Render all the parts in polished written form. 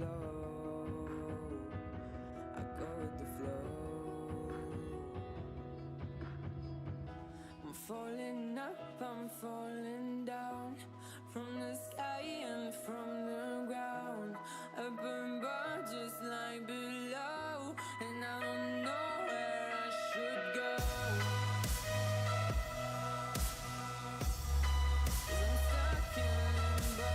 flow. I go with the flow. I'm falling up, I'm falling down, from the sky and from the ground. Up above just like below, and I don't know where I should go. 'Cause I'm stuck in limbo.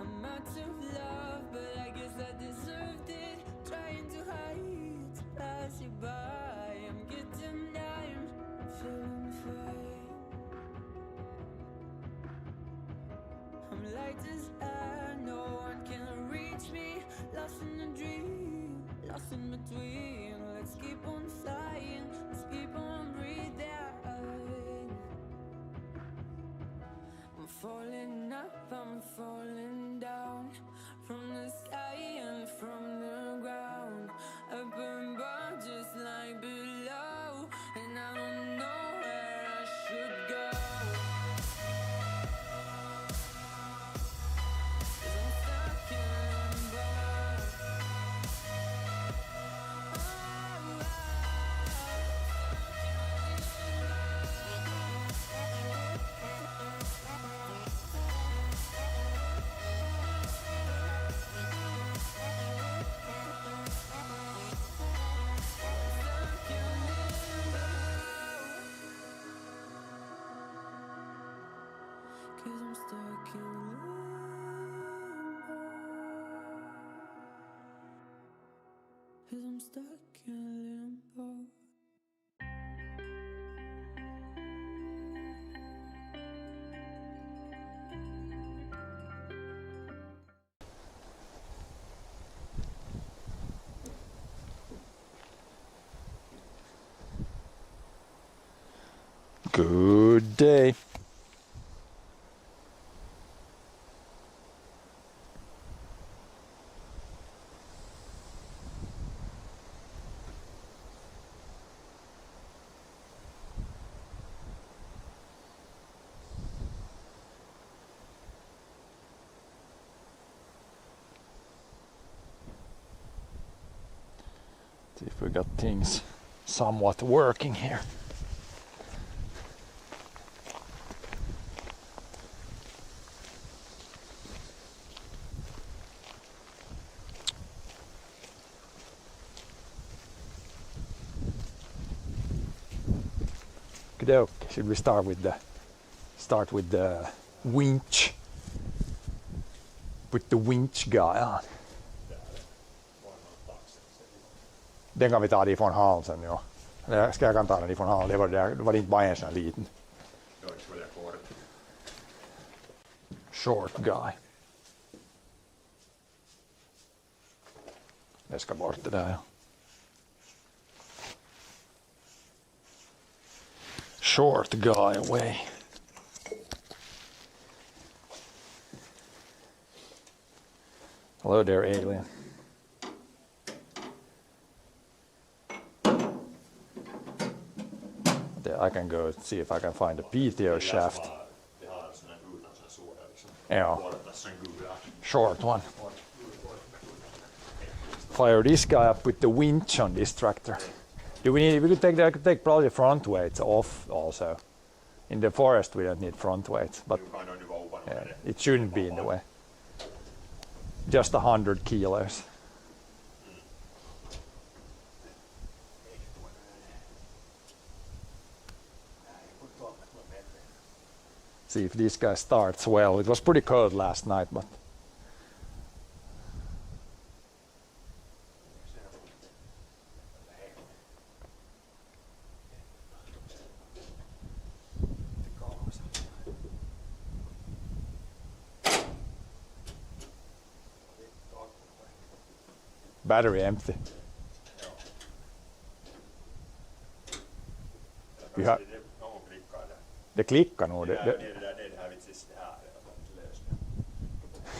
I'm out of love, but I guess I deserved it. Trying to hide, to pass you by. I'm getting down, feeling fine. I'm light as air, no one can reach me. Lost in a dream, lost in between. Let's keep on flying, let's keep on breathing. I'm falling up, I'm falling down, from the sky and from the ground. Up above just like below, and I don't know where I should go. 'Cause I'm stuck in limbo. Cause I'm stuck in limbo. Cause I'm stuck in limbo. Good day. See if we got things somewhat working here. Okey-doke. Should we start with the winch? Put the winch guy on. Den kan vi ta ifrån halsen, ja. Eller ska jag kan ta den ifrån halsen? Det var inte bara en sån här liten. Short guy. Jag ska bort det där, ja. Short guy away. Hello there, alien. I can go see if I can find a PTO shaft. Yeah, short one. Fire this guy up with the winch on this tractor. Do we need? I could take probably front weights off also. In the forest we don't need front weights, but yeah, it shouldn't be in the way. Just 100 kilos. See if this guy starts well. It was pretty cold last night, but battery empty. Vi har, Någon klickar där. det klickar nog. Det här vitsis, det här är något löst.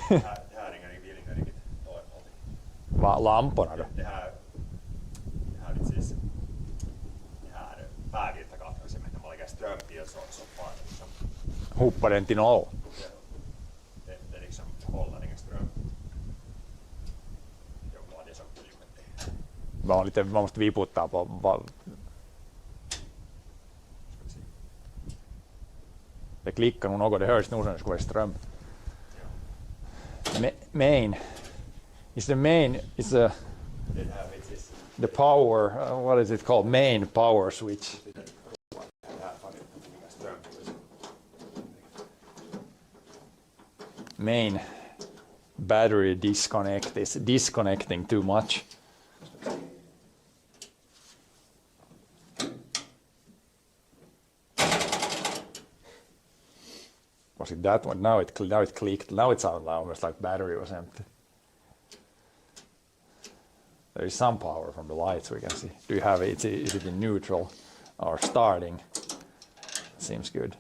Det här ringer inte riktigt någonting. Lamporna då? Det här vitsis, det här päävirtakatkaisimen, när man lägger ström till så far det liksom. Hoppar den till noll? Det liksom håller ingen ström. Jo, det är så kul. Man måste viputtaa på... Det klickar nog något, det hörs nog som det skulle vara ström. Main. Is the main, is the power, what is it called? Main power switch. Main battery disconnect is disconnecting too much. Was it that one? Now it clicked. Now it sounded almost like battery was empty. There is some power from the lights we can see. Do you have it? Is it in neutral or starting? Seems good.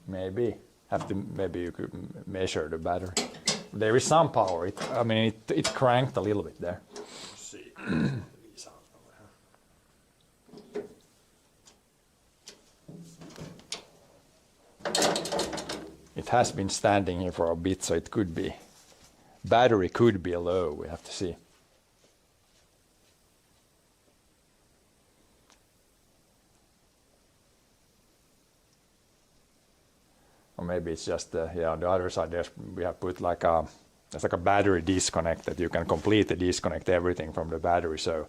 Maybe you could measure the battery. There is some power. It cranked a little bit there. It has been standing here for a bit, so it could be. Battery could be low, we have to see. Or maybe it's just, on the other side, we have put there's like a battery disconnect that you can completely disconnect everything from the battery, so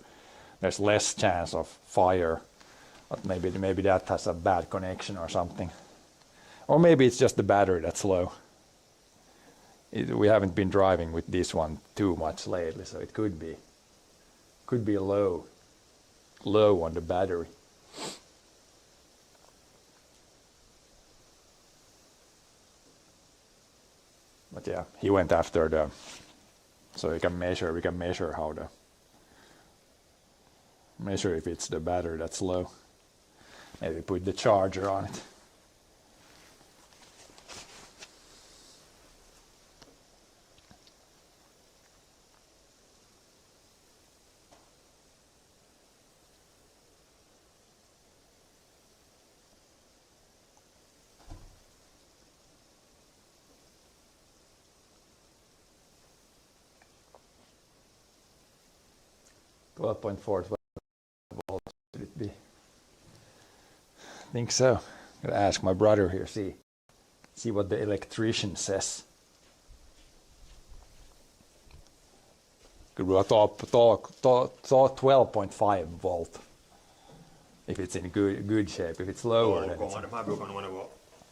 there's less chance of fire. But maybe that has a bad connection or something. Or maybe it's just the battery that's low. We haven't been driving with this one too much lately, so it could be low on the battery. But yeah, he went after so we can measure measure if it's the battery that's low. Maybe put the charger on it. .4 volts should it be? I think so. I'm gonna ask my brother here, see what the electrician says. Could we talk 12.5 volt if it's in good shape. If it's lower, then it's... De här brukar nog vara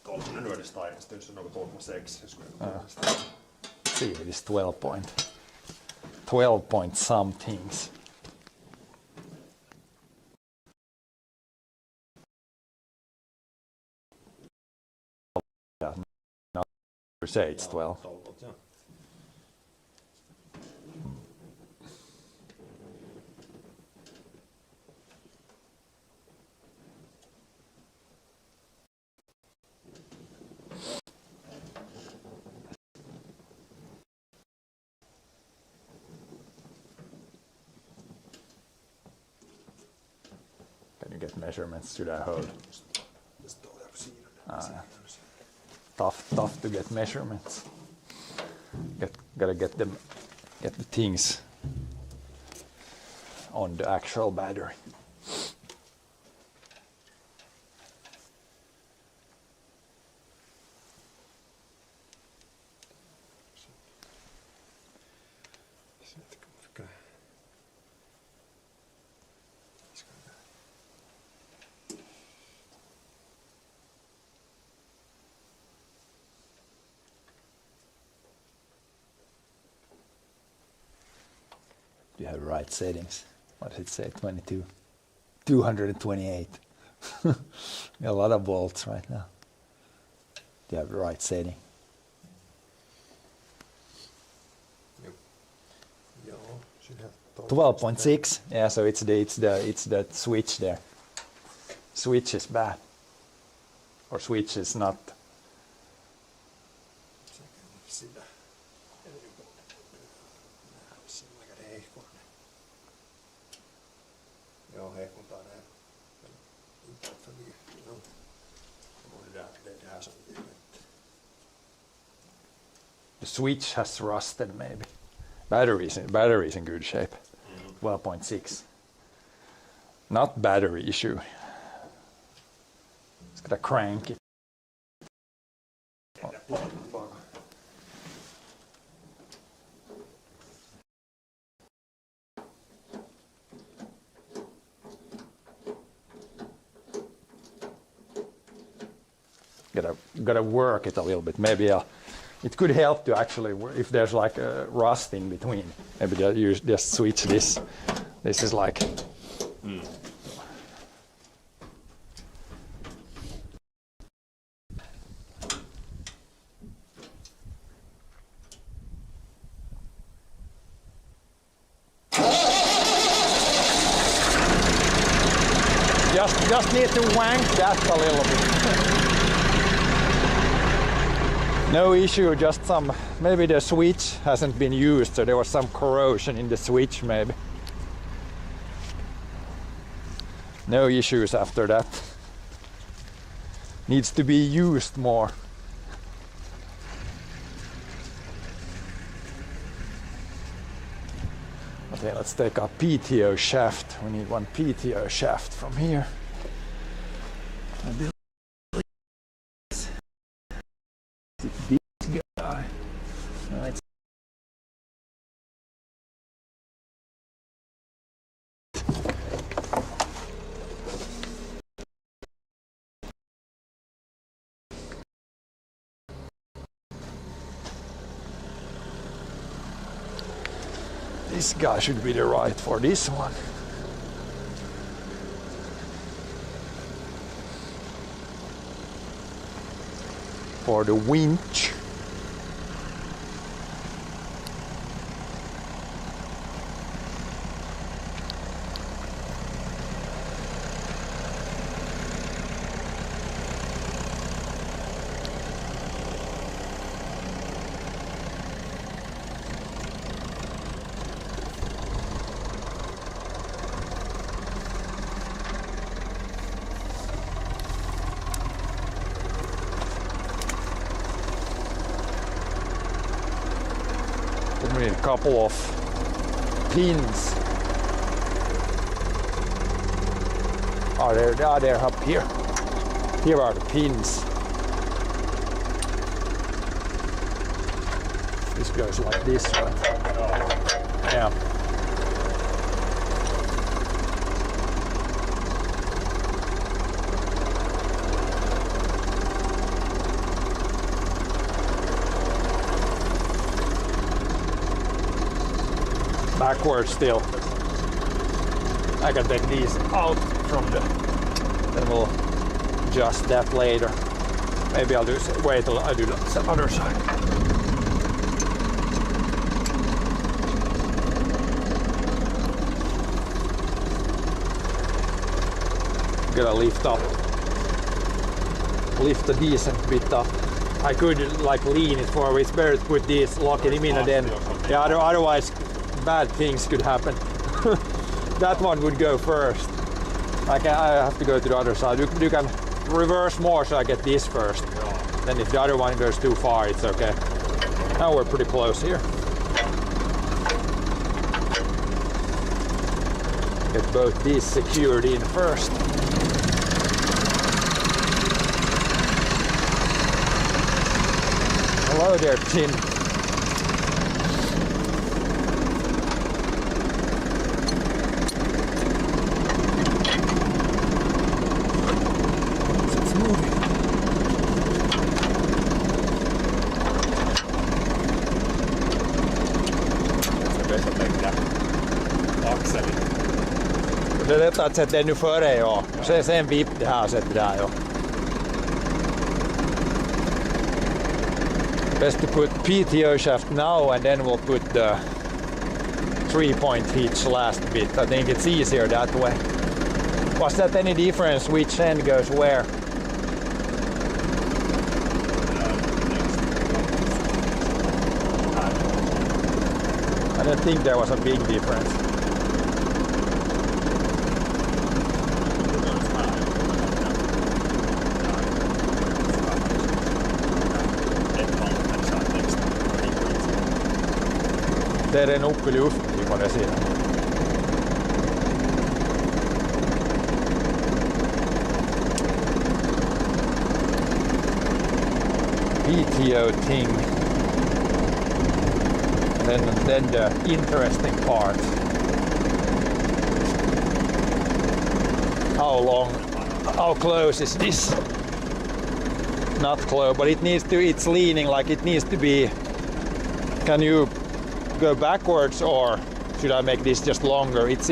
12, nu är det starkt, det är något 12,6. See, it is 12 point somethings. Say it's 12. Can you get measurements to that hole? Tough to get measurements. Gotta get the things on the actual battery. You have the right settings. What does it say? 22, 228. A lot of volts right now. You have the right setting. should have 12.6. Yeah, so it's the switch there. Switch is bad, or switch is not. Sitä aika hehkunen. Joo, hehkuntaa näin. The switch has rusted maybe. Battery's in good shape. 12.6. Not battery issue. It's got a crank it. Gotta work it a little bit. Maybe it could help to actually, if there's like a rust in between, maybe you just switch this. This is like. Just need to wank that a little bit. No issue, just some, maybe the switch hasn't been used, so there was some corrosion in the switch maybe. No issues after that. Needs to be used more. Okay, let's take our PTO shaft. We need one PTO shaft from here. This guy. Right. This guy should be the right for this one. For the winch. We need a couple of pins. They're up here. Here are the pins. This goes like this, right? Yeah. Backwards still. I can take these out from the, then we'll adjust that later. Maybe I'll wait till I do the other side. Gotta lift a decent bit up. I could like lean it forward. It's better to put this, lock it in, and then yeah, otherwise bad things could happen. That one would go first. I have to go to the other side. You can reverse more, so I get this first. Then if the other one goes too far, it's okay. Now we're pretty close here. Get both these secured in first. Hello there, Tim. Det är lätt att sätta den nu före, ja. Sen vipp det här och sätter där, ja. Best to put PTO shaft now, and then we'll put 3-point hitch last bit. I think it's easier that way. Was that any difference which end goes where? I don't think there was a big difference. Det är den uppe i luften på den sidan. PTO thing. Then the interesting part. How close is this? Not close, but it's leaning like it needs to be. Can you go backwards or should I make this just longer? It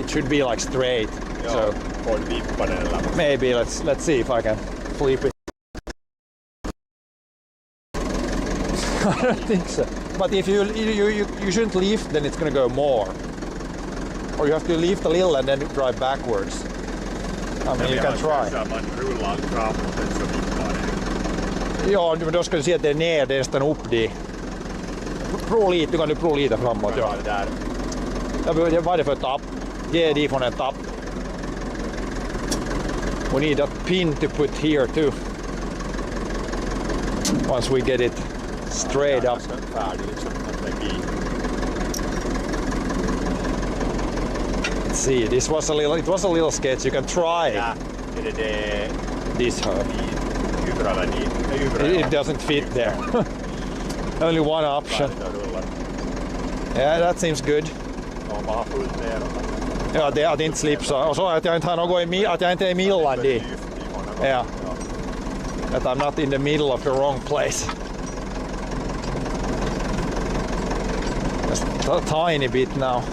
should be like straight. Joo, So voin viippanella. maybe let's see if I can flip it. I don't think so. But if you shouldn't lift, then it's gonna go more. Or you have to lift a little and then drive backwards. I mean, you can try. Man rullar framåt så vippar det. Ja, men då ska du se att det är ner, det är nästan upp dit. Du kan prova lite framåt. Ja. Det där. Vad är det för tapp? Ge dig från en tapp. We need a pin to put here too. Once we get it straight up. Let's see, it was a little sketch. You can try this herb. It doesn't fit there. Only one option. Yeah, that seems good. Ja, att inte slipsa. Och så att jag inte har något att jag inte är millan dit. Yeah. That I'm not in the middle of the wrong place. Just a tiny bit now.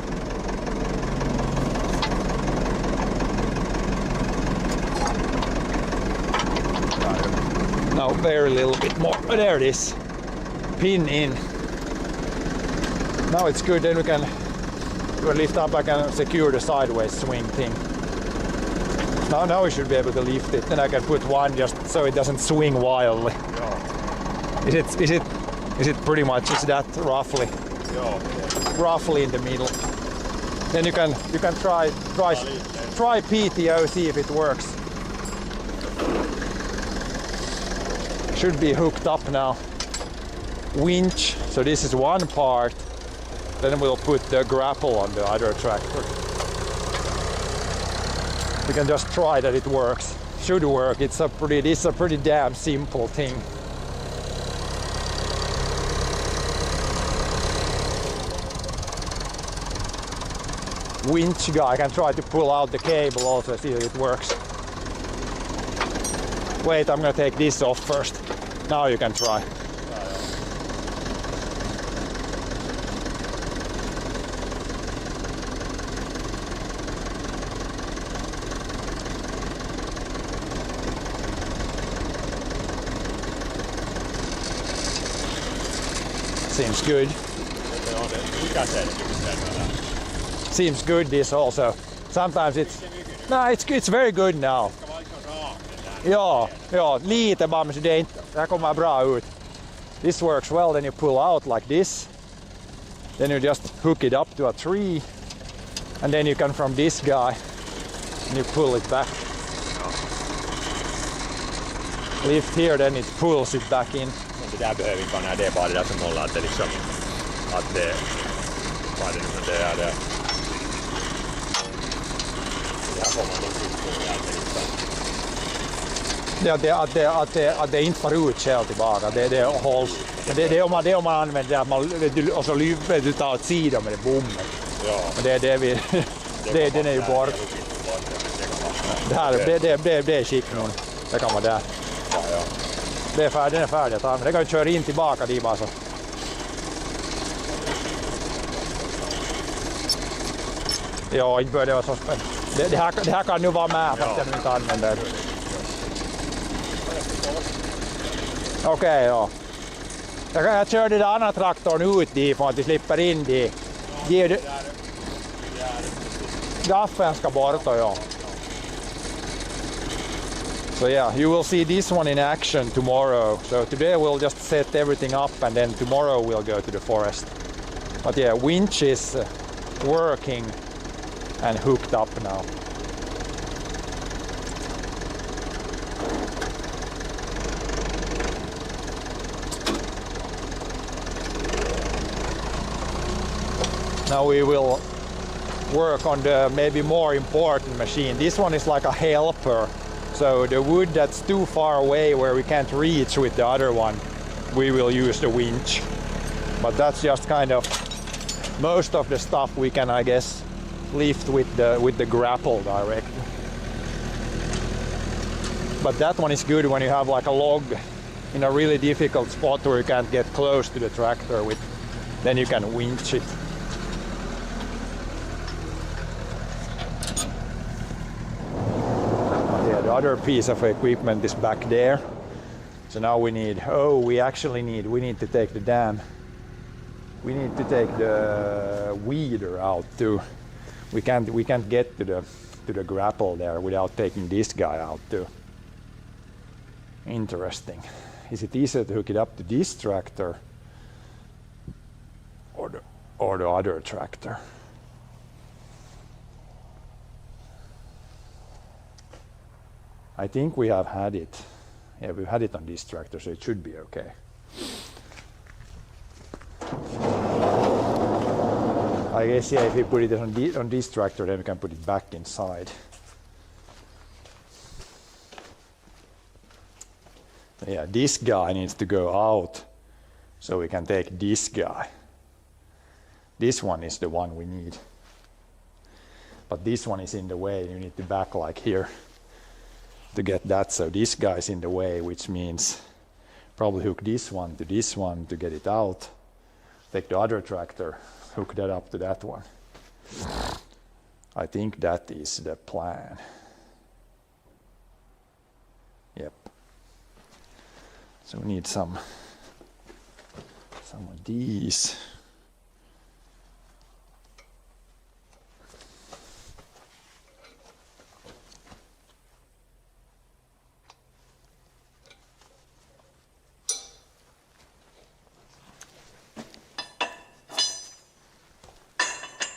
Now very little bit more. Oh, there it is. Pin in. Now it's good. Then we can lift up. I can secure the sideways swing thing. Now we should be able to lift it. Then I can put one just so it doesn't swing wildly. Is it pretty much? Is that roughly? Roughly in the middle. Then you can try PTO, see if it works. Should be hooked up now. Winch. So this is one part. Then we'll put the grapple on the other tractor. We can just try that it works. Should work. This is a pretty damn simple thing. Winch guy, I can try to pull out the cable also, see if it works. Wait, I'm gonna take this off first. Now you can try. Seems good. Seems good this also. Sometimes it's very good now. Ja, lite bara, men det här kommer bra ut. This works well, then you pull out like this. Then you just hook it up to a tree. And then you can from this guy, and you pull it back. Lift here, then it pulls it back in. Det där behöver inte vara när det är bara det där som håller att det liksom att det vad det nu det är det. Det här får man nog att det inte får ut själv tillbaka. Det hålls. Det är om man använder det att man och så lyfter du tar åt sidan med det bommen. Ja. Men den är ju bort. Det är skick nu. Det kan vara där. Ja. Den är färdig att använda. Det kan ju köra in tillbaka dit bara så. Ja, inte bör det vara så spännande. Det här kan nu vara med fast jag nu inte använder det. Okej, ja. Jag körde den andra traktorn ut dit för att vi slipper in dit. Gaffeln ska bort, ja. So yeah, you will see this one in action tomorrow. So today we'll just set everything up and then tomorrow we'll go to the forest. But yeah, winch is working and hooked up now. Now we will work on the maybe more important machine. This one is like a helper. So the wood that's too far away where we can't reach with the other one, we will use the winch. But that's just kind of most of the stuff we can, I guess, lift with the grapple directly. But that one is good when you have like a log in a really difficult spot where you can't get close to the tractor with, then you can winch it. The other piece of equipment is back there. So now we need, we need to take the dam. We need to take the weeder out too. We can't get to the grapple there without taking this guy out too. Interesting. Is it easier to hook it up to this tractor or the other tractor? I think we have had it. Yeah, we've had it on this tractor, so it should be okay. I guess, yeah, if we put it on this tractor, then we can put it back inside. Yeah, this guy needs to go out, so we can take this guy. This one is the one we need. But this one is in the way, you need to back like here to get that. So this guy's in the way, which means probably hook this one to get it out. Take the other tractor, hook that up to that one. I think that is the plan. Yep. So we need some of these.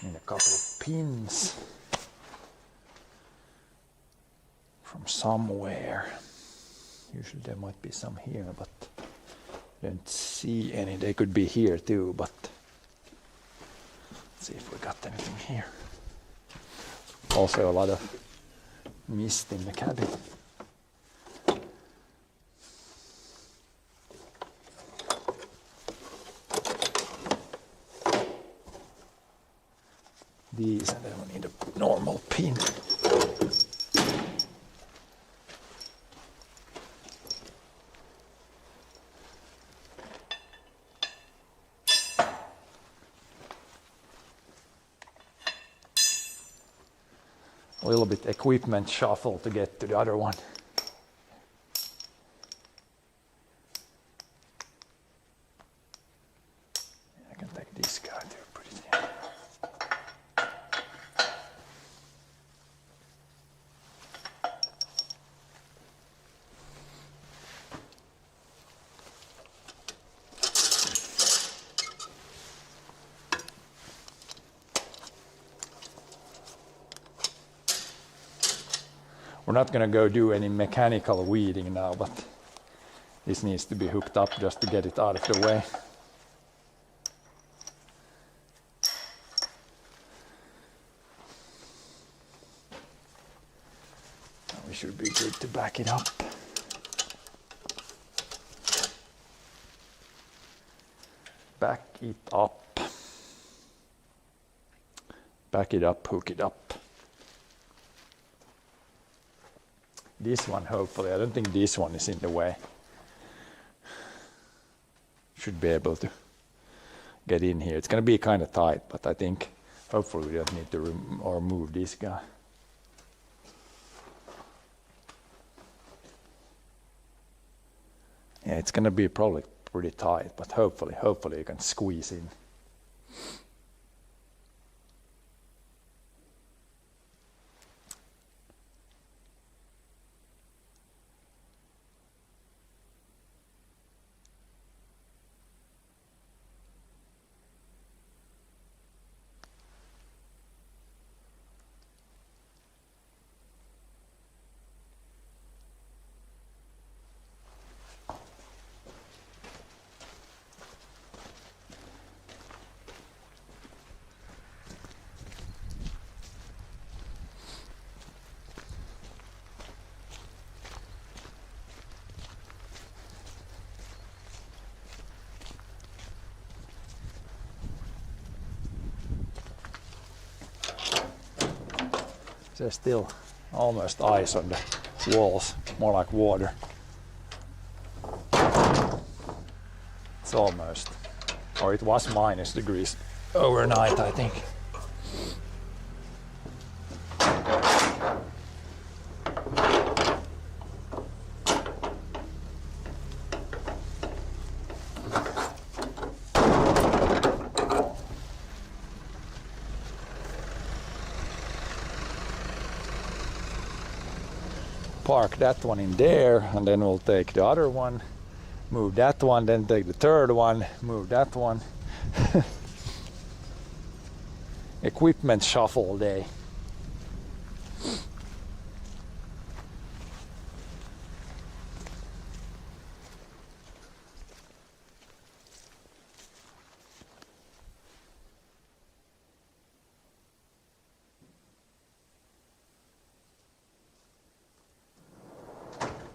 Need a couple of pins from somewhere. Usually there might be some here, but I don't see any. They could be here too, but let's see if we got anything here. Also a lot of mist in the cabin. These, and then we need a normal pin. A little bit equipment shuffle to get to the other one. I can take this guy to put it in. We're not going to go do any mechanical weeding now, but this needs to be hooked up just to get it out of the way. We should be good to back it up. Back it up. Back it up, hook it up. This one, hopefully, I don't think this one is in the way. Should be able to get in here. It's going to be kind of tight, but I think hopefully we don't need to remove this guy. Yeah, it's going to be probably pretty tight, but hopefully you can squeeze in. There's still almost ice on the walls, more like water. It's almost, or it was minus degrees overnight, I think. Park that one in there, and then we'll take the other one, move that one, then take the third one, move that one. Equipment shuffle day.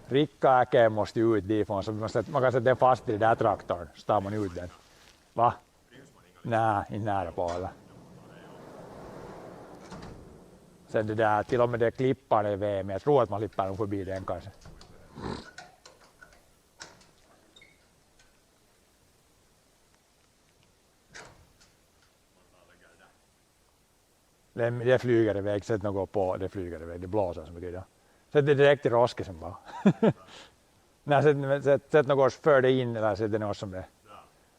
Rickard måste ju ut därifrån, så man kan sätta fast i den där traktorn, så tar man ut den. Va? Nej, inte nära på alla. Sen det där, till och med det klippan i VM, jag tror att man slipper nog förbi den kanske. Det flyger iväg, sätt något på, det flyger iväg, det blåser så mycket idag. Sätt det direkt i roskisen bara. Nej, sätt något för det in eller sätt det något som det.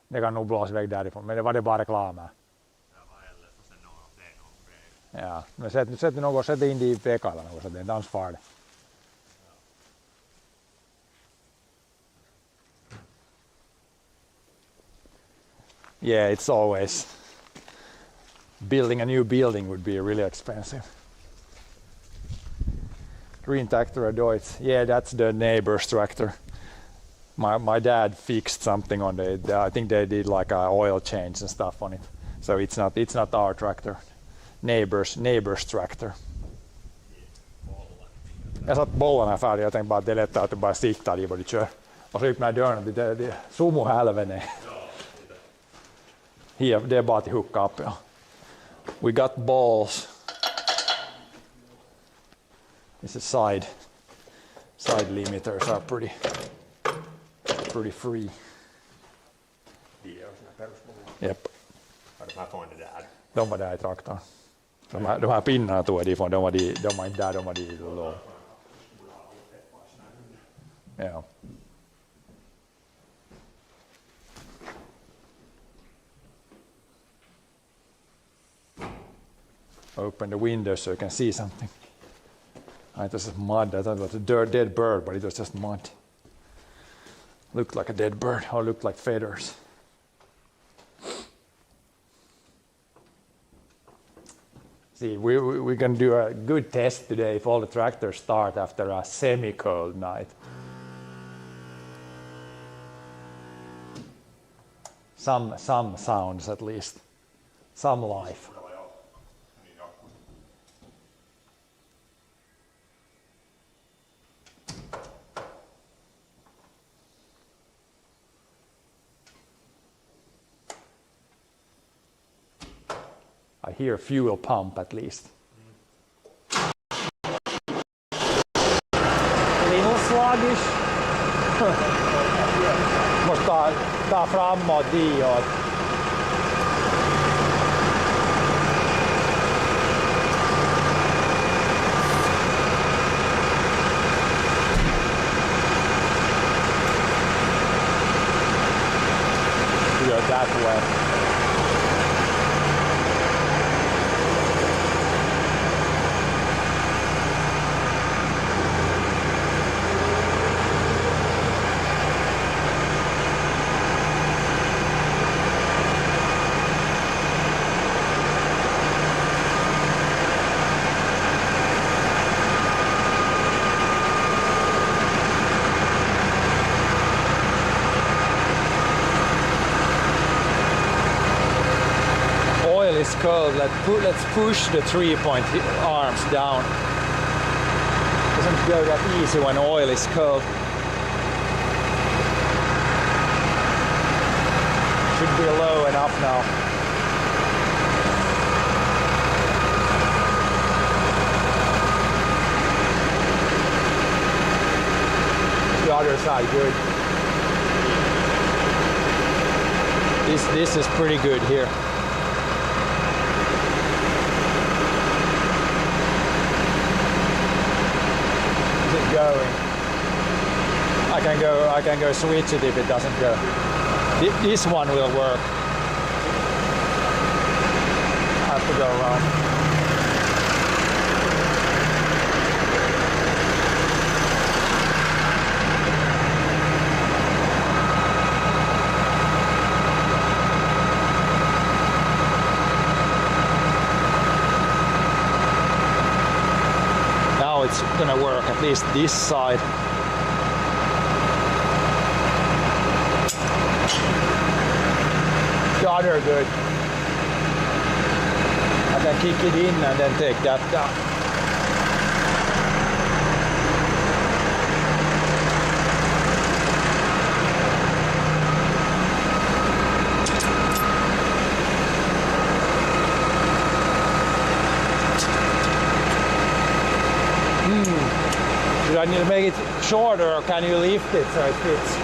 Det kan nog blåsa iväg därifrån, men det var det bara reklam här. Ja, men sätt något, sätt in det i veckan eller något så det är inte alls farligt. Yeah, it's always building a new building would be really expensive. Green tractor Deutz. Yeah, that's the neighbor's tractor. My dad fixed something on it. I think they did like a oil change and stuff on it. So it's not our tractor. Neighbor's tractor. Jag satt bollarna färdiga. Jag tänkte bara att det är lättare att du bara siktar i vad du kör. Och så gick man dörren. Det är sumo helvete. Det är bara till hooka upp. Ja. We got balls. It's a side limiters are pretty free. Yep. De var där i traktorn. De här pinnarna tog jag ifrån, de var inte där, de var dit och låg. Ja. Open the window so you can see something. It was just mud. I thought it was a dead bird, but it was just mud. Looked like a dead bird, or looked like feathers. See, we're going to do a good test today if all the tractors start after a semi-cold night. Some sounds at least, some life. I hear a fuel pump at least. Little sluggish. Måste ta framåt ditåt. Do it that way. Cold. Let's push the 3-point arms down. Doesn't go that easy when oil is cold. Should be low enough now. other side good. This is pretty good here. Is it going? I can go switch it if it doesn't go. This one will work. I have to go around. Now it's gonna work, at least this side. The other good. I can kick it in and then take that down. Should I need to make it shorter, or can you lift it so it fits?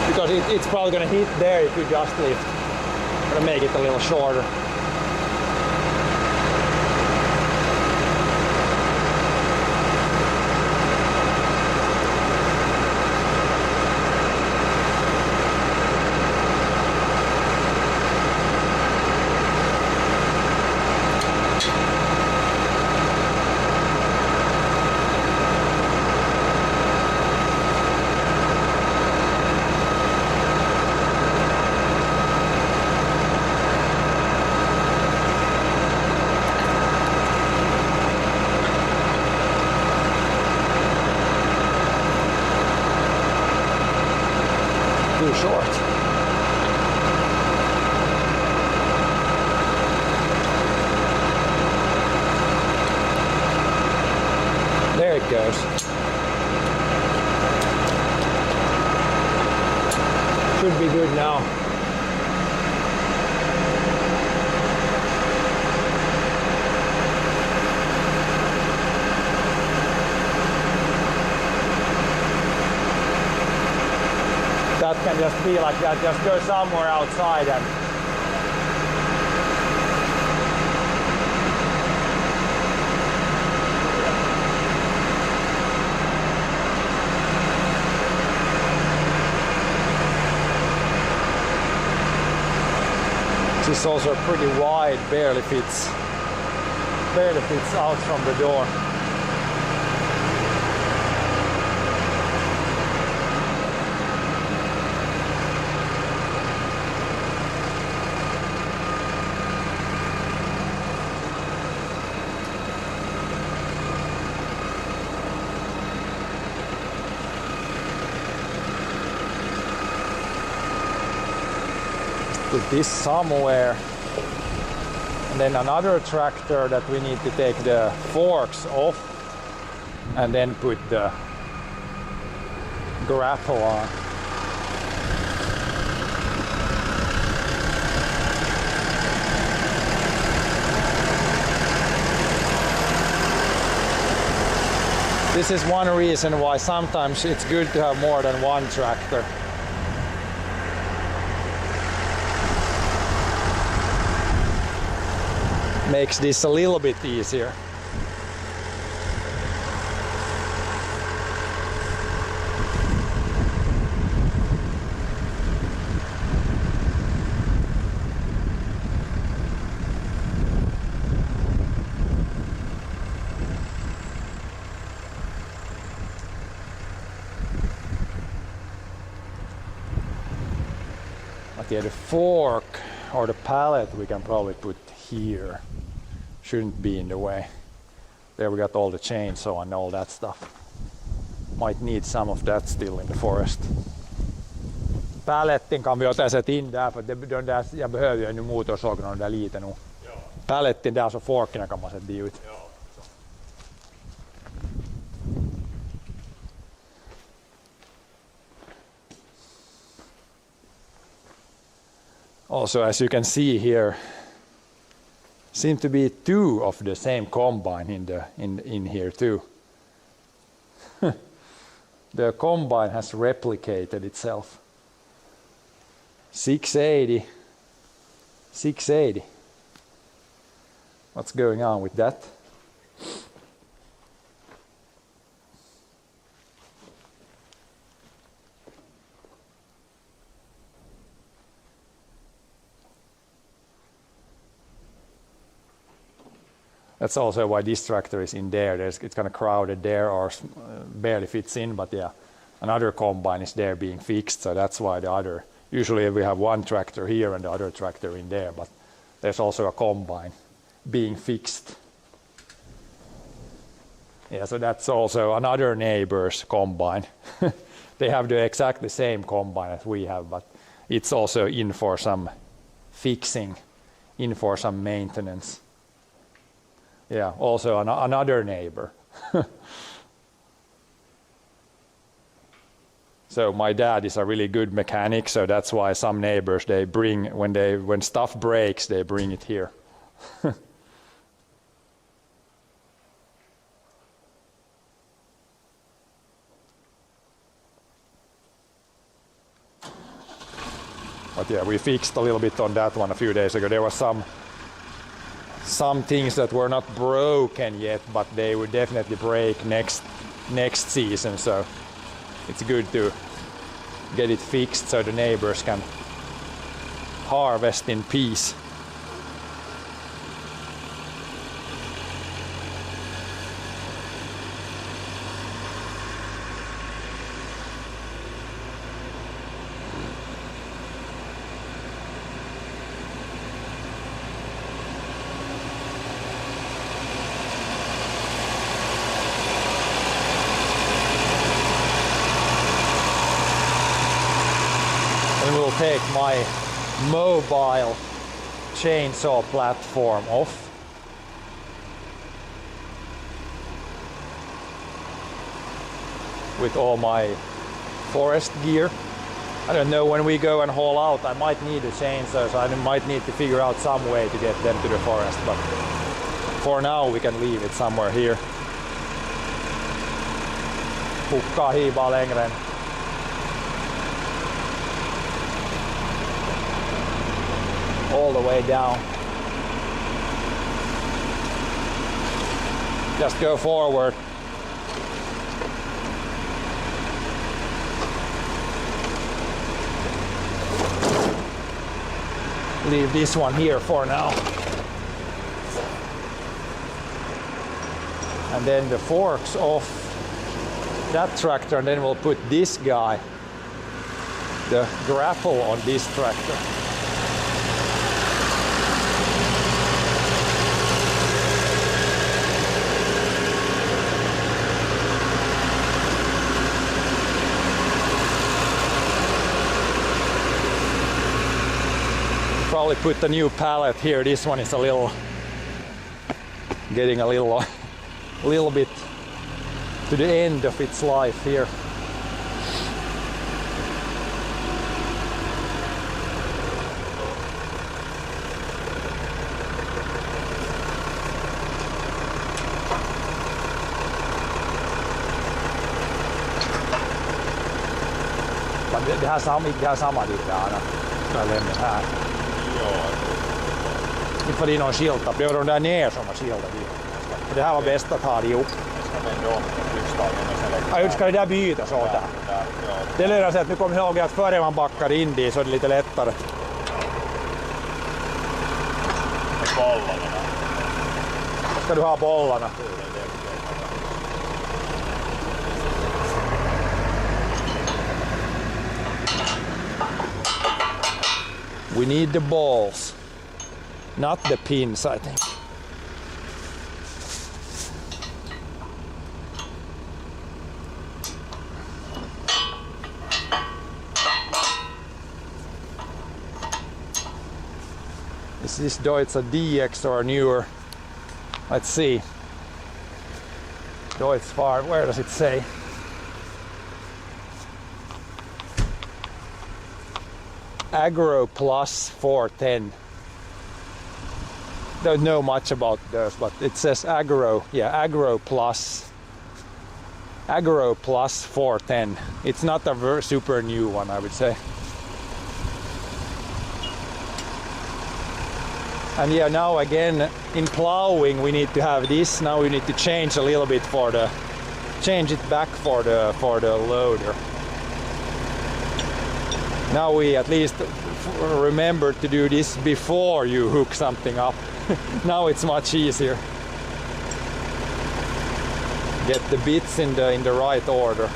Because it's probably going to hit there if you just lift. I'm going to make it a little shorter. Too short. There it goes. Should be good now. That can just be like that, just go somewhere outside and this is also pretty wide, barely fits out from the door. Put this somewhere, and then another tractor that we need to take the forks off and then put the grapple on. This is one reason why sometimes it's good to have more than one tractor. Makes this a little bit easier. But yeah, the fork or the pallet we can probably put here. Shouldn't be in the way. There we got all the chainsaw and all that stuff. Might need some of that still in the forest. Paletten kan vi ju sätta in där, för de där, jag behöver ju nu motorsågen där lite nu. Ja. Paletten där så forkerna kan man sätta ut. Ja. Also, as you can see here, seem to be two of the same combine in here too. The combine has replicated itself. 680. 680. What's going on with that? That's also why this tractor is in there. It's kind of crowded there or barely fits in, but yeah, another combine is there being fixed, so that's why the other, usually we have one tractor here and the other tractor in there, but there's also a combine being fixed. Yeah, so that's also another neighbor's combine. They have the exactly same combine as we have, but it's also in for some fixing, in for some maintenance. Yeah, also another neighbor. So my dad is a really good mechanic, so that's why some neighbors, they bring, when stuff breaks, they bring it here. But yeah, we fixed a little bit on that one a few days ago. There was some things that were not broken yet, but they would definitely break next season, so it's good to get it fixed so the neighbors can harvest in peace. Take my mobile chainsaw platform off. With all my forest gear. I don't know, when we go and haul out, I might need a chainsaw, so I might need to figure out some way to get them to the forest, but for now we can leave it somewhere here. Pukkaa hiivaa längre än. All the way down. Just go forward. Leave this one here for now. And then the forks off that tractor, and then we'll put this guy, the grapple, on this tractor. Probably put the new pallet here. This one is getting a little bit to the end of its life here. Det här samma lite Anna. Jag lämnar här. Inte för det är någon skilta, det var de där ner som var skilta. För det här var bäst att ha det ihop. Ja, ska det där bytas åt där. Det lönar sig att nu kommer ihåg att före man backar in det så är det lite lättare. Ska du ha bollarna? We need the balls, not the pins, I think. Is this Deutz a DX or newer? Let's see. Deutz Farm, where does it say? Agro Plus 410. Don't know much about those, but it says Agro, yeah, Agro Plus Agro Plus 410. It's not a super new one, I would say. And yeah, now again in plowing we need to have this. Now we need to change a little bit change it back for the loader. Now we at least remember to do this before you hook something up. Now it's much easier. Get the bits in the right order.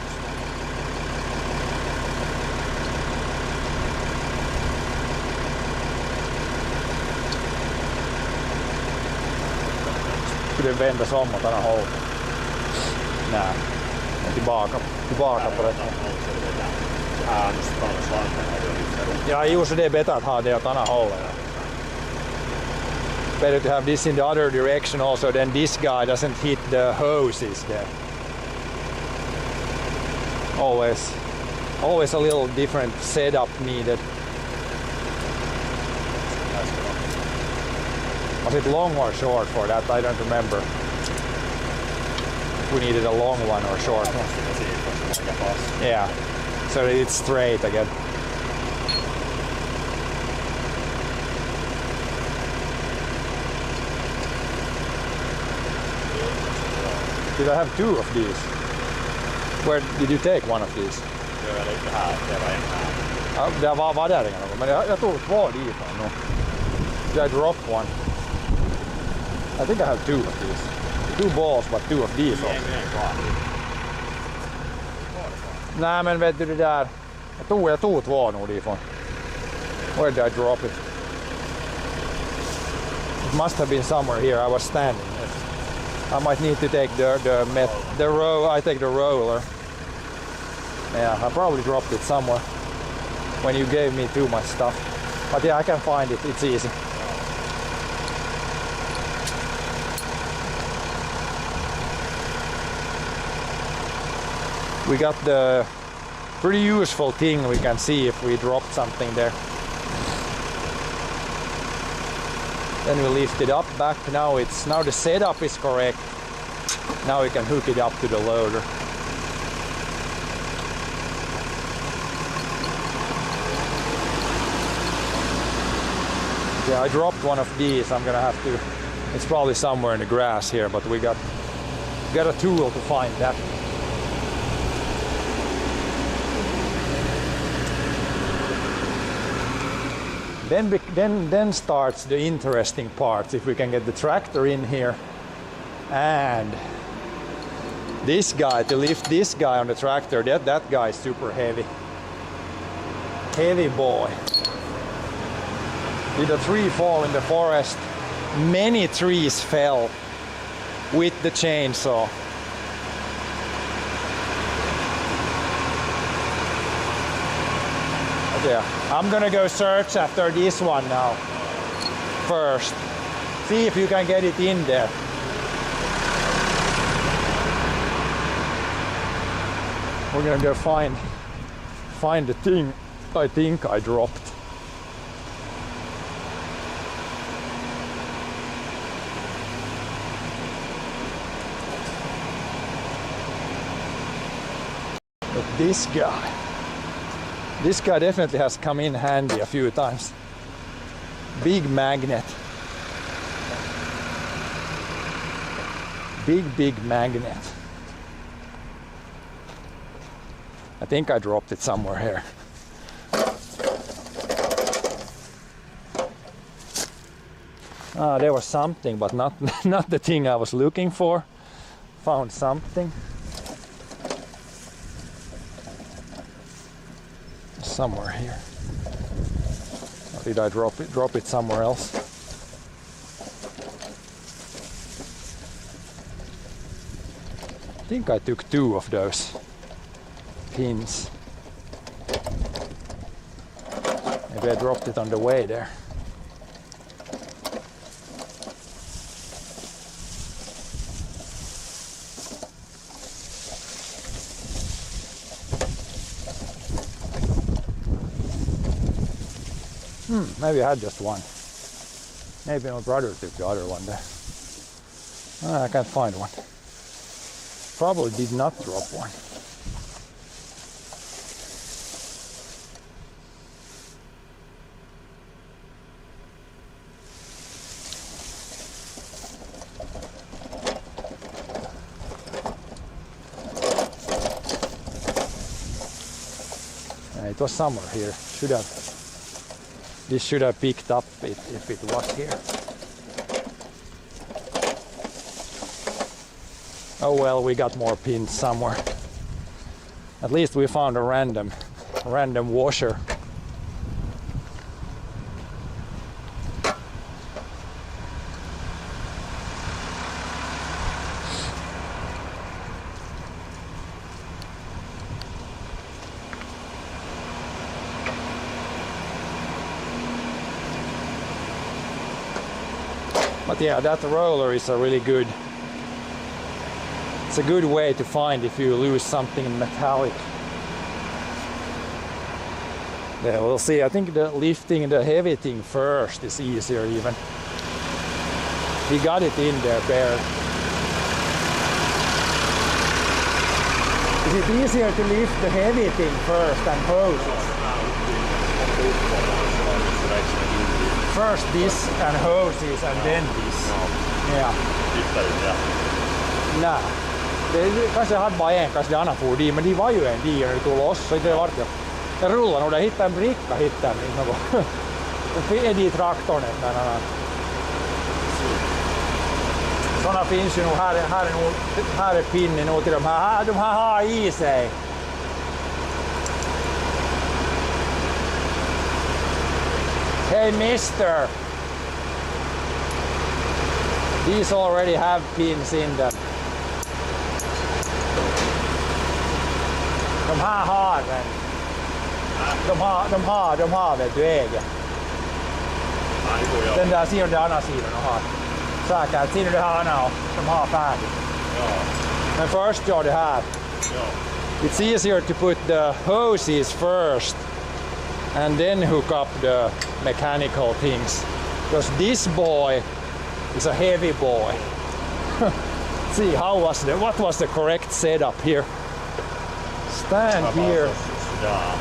Skulle vända sig om åt andra hållet. Nej, tillbaka på det. Ja, jo, så det är bättre att ha det åt andra hållet. Better to have this in the other direction also, then this guy doesn't hit the hoses there. Always a little different setup needed. Was it long or short for that? I don't remember. If we needed a long one or short one. Yeah, so it's straight again. Did I have two of these? Where did you take one of these? Det var där inga någon, men jag tog två difrån nu. Did I drop one? I think I have two of these. Two balls, but two of these also. Nej, men vet du det där? Jag tog två nog difrån. Where did I drop it? It must have been somewhere here. I was standing. I might need to take the row. I take the roller. Yeah, I probably dropped it somewhere when you gave me too much stuff. But yeah, I can find it. It's easy. We got the pretty useful thing. We can see if we dropped something there. Then we lift it up back. Now the setup is correct. Now we can hook it up to the loader. Yeah, I dropped one of these. I'm gonna have to. It's probably somewhere in the grass here, but we got a tool to find that. Then starts the interesting part. If we can get the tractor in here and this guy, to lift this guy on the tractor, that guy is super heavy. Heavy boy. Did a tree fall in the forest? Many trees fell with the chainsaw. Yeah, I'm gonna go search after this one now first. See if you can get it in there. We're gonna go find the thing I think I dropped. But this guy definitely has come in handy a few times. Big magnet. Big magnet. I think I dropped it somewhere here. There was something, but not the thing I was looking for. Found something. Somewhere here. Or did I drop it somewhere else? I think I took two of those pins. Maybe I dropped it on the way there. Maybe I had just one. Maybe my brother took the other one there. I can't find one. probably did not drop one. It was somewhere here. This should have picked up it if it was here. Oh well, we got more pins somewhere. At least we found a random washer. But yeah, that roller is a really good. It's a good way to find if you lose something metallic. Yeah, we'll see. I think the lifting the heavy thing first is easier even. He got it in there, Bear. Is it easier to lift the heavy thing first than hoses? First this and hoses and then this. Ja. Nej. Det kanske hade bara en, kanske det andra for dit, men de var ju en dit när det tog loss, så det vart ju. Jag rullade nog, där hittade en bricka, hittade något. Det är dit traktorn. Sådana finns ju nog, här är pinnen nog till de här har i sig. Hey mister! These already have pins in them. De här har den. De har vet du äger. Den där sidan och den andra sidan de har. Säkert, ser du det här och de har färdigt. Ja. Men först gör det här. Ja. It's easier to put the hoses first and then hook up the mechanical things. Because this boy is a heavy boy. See, what was the correct setup here? Stand here. Yeah.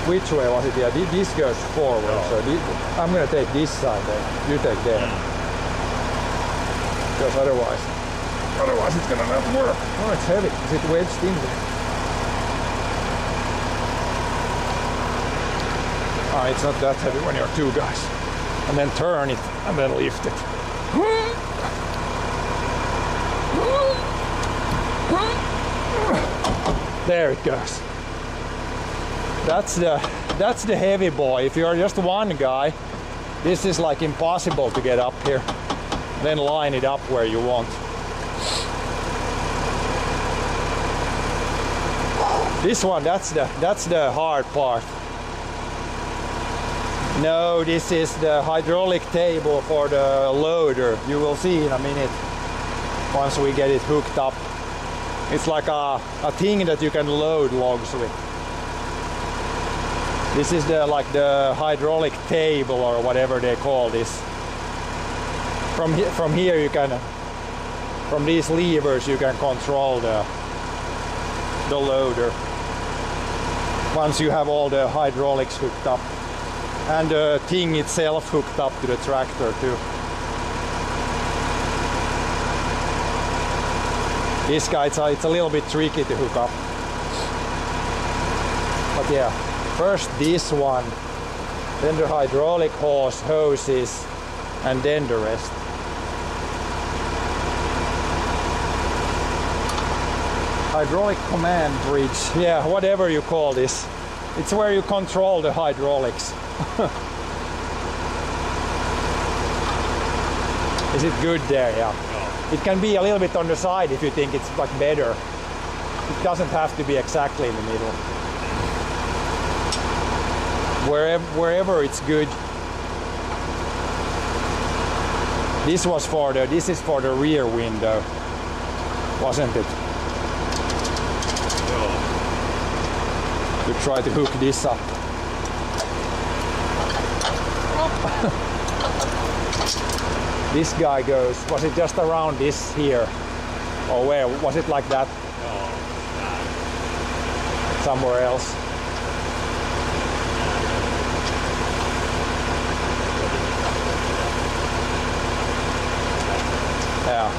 Which way was it? Yeah, this goes forward. Yeah. So I'm gonna take this side then. You take that. Because otherwise it's gonna not work. Oh, it's heavy. Is it wedged in there? It's not that heavy when you're two guys. And then turn it and then lift it. There it goes. That's the heavy boy. If you're just one guy, this is like impossible to get up here. Then line it up where you want. This one, that's the hard part. No, this is the hydraulic table for the loader. You will see in a minute once we get it hooked up. It's like a thing that you can load logs with. This is the hydraulic table or whatever they call this. From here you can, from these levers you can control the loader. Once you have all the hydraulics hooked up. And the thing itself hooked up to the tractor too. This guy, it's a little bit tricky to hook up. But yeah, first this one, then the hydraulic hoses, and then the rest. Hydraulic command bridge, yeah, whatever you call this. It's where you control the hydraulics. Is it good there? Yeah. No. It can be a little bit on the side if you think it's like better. It doesn't have to be exactly in the middle. Wherever it's good. This is for the rear window, wasn't it? No. To try to hook this up. This guy goes, was it just around this here? Or where? Was it like that? Ja. somewhere else. Yeah.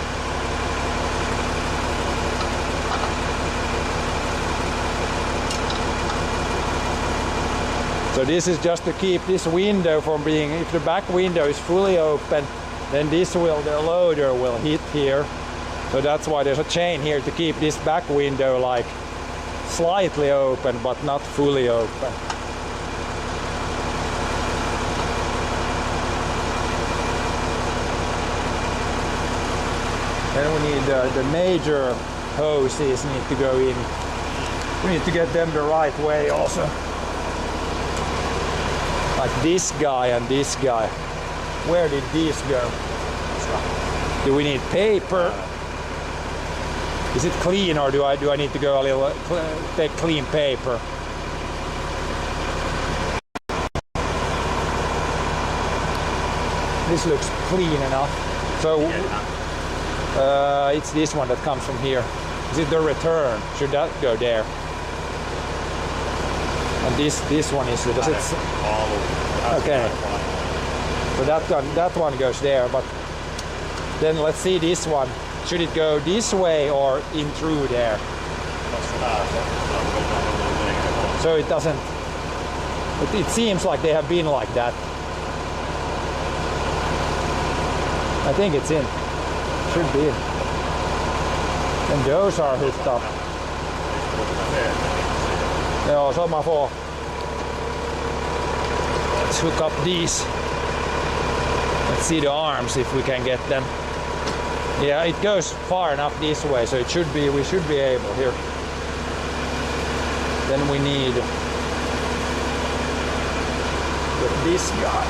So this is just to keep this window from being, if the back window is fully open, then the loader will hit here. So that's why there's a chain here to keep this back window like slightly open but not fully open. Then we need the major hoses need to go in. We need to get them the right way also. Like this guy and this guy. Where did these go? Do we need paper? Is it clean, or do I need to go a little take clean paper? This looks clean enough. So it's this one that comes from here. Is it the return? Should that go there? And this one is, does it? Okay. So that one goes there, but then let's see this one. Should it go this way or in through there? So it doesn't. It seems like they have been like that. I think it's in. Should be in. And those are hooked up. Joo, sama for. Let's hook up these. Let's see the arms if we can get them. Yeah, it goes far enough this way, so we should be able here. Then we need this guy.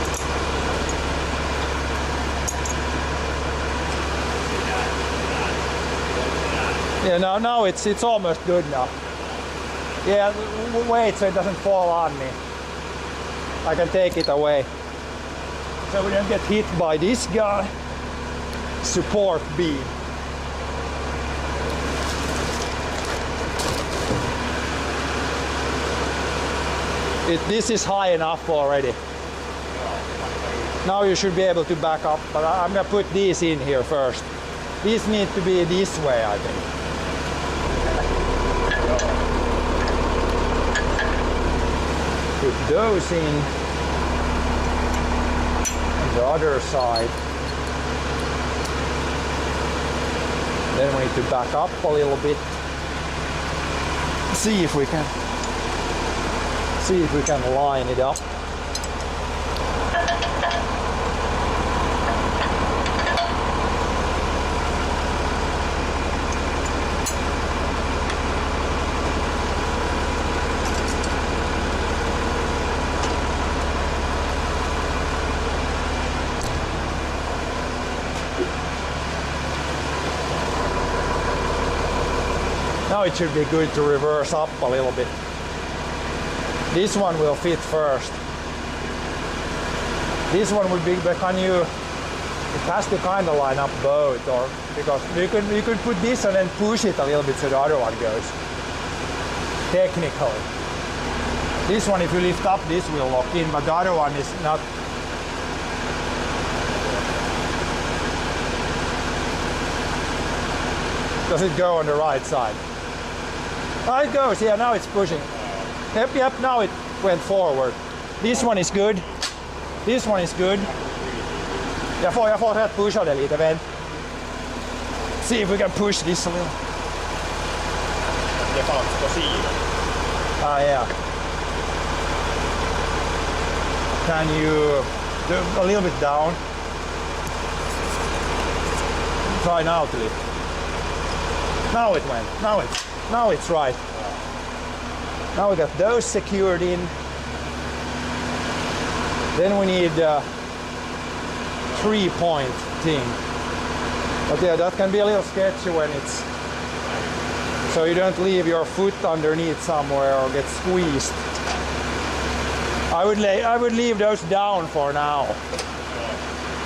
Yeah, now it's almost good now. Yeah, wait so it doesn't fall on me. I can take it away. So we don't get hit by this guy. Support beam. This is high enough already. Now you should be able to back up, but I'm gonna put these in here first. These need to be this way, I think. Put those in on the other side. Then we need to back up a little bit. See if we can line it up. Now it should be good to reverse up a little bit. This one will fit first. This one would be, but it has to kind of line up both, or because you could put this and then push it a little bit so the other one goes. Technically. This one, if you lift up, this will lock in, but the other one is not. Does it go on the right side? Oh, it goes, yeah, now it's pushing. Yep, now it went forward. This one is good. This one is good. Jag får rätt pusha det lite, vänt. See if we can push this a little. Det fanns på sidan. Ah, yeah. Can you do a little bit down? Try now to lift. Now it went. Now it's right. Now we got those secured in. Then we need a 3-point thing. But yeah, that can be a little sketchy when it's so you don't leave your foot underneath somewhere or get squeezed. I would leave those down for now.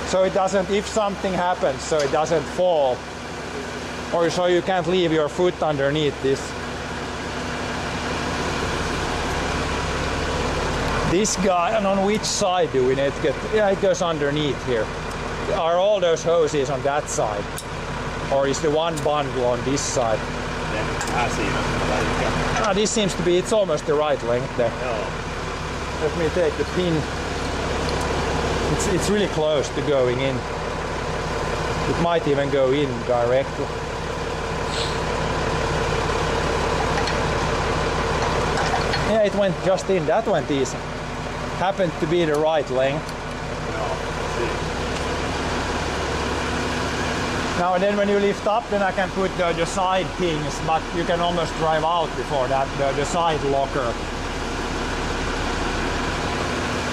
So it doesn't, if something happens, so it doesn't fall. Or so you can't leave your foot underneath this. This guy, and on which side do we need to get? Yeah, it goes underneath here. Are all those hoses on that side? Or is the one bundle on this side? This seems to be, it's almost the right length there. Let me take the pin. It's really close to going in. It might even go in directly. Yeah, it went just in. That went easy. Happened to be the right length. Now and then when you lift up, then I can put the side things, but you can almost drive out before that, the side locker.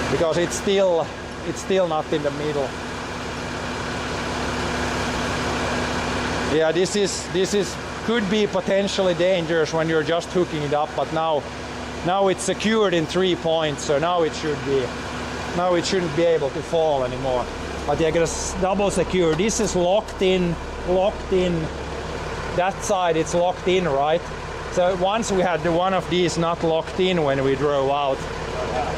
Because it's still not in the middle. Yeah, this is could be potentially dangerous when you're just hooking it up, but now it's secured in 3 points, so now it shouldn't be able to fall anymore. But yeah, just double secure. This is locked in. That side it's locked in, right? So once we had one of these not locked in when we drove out.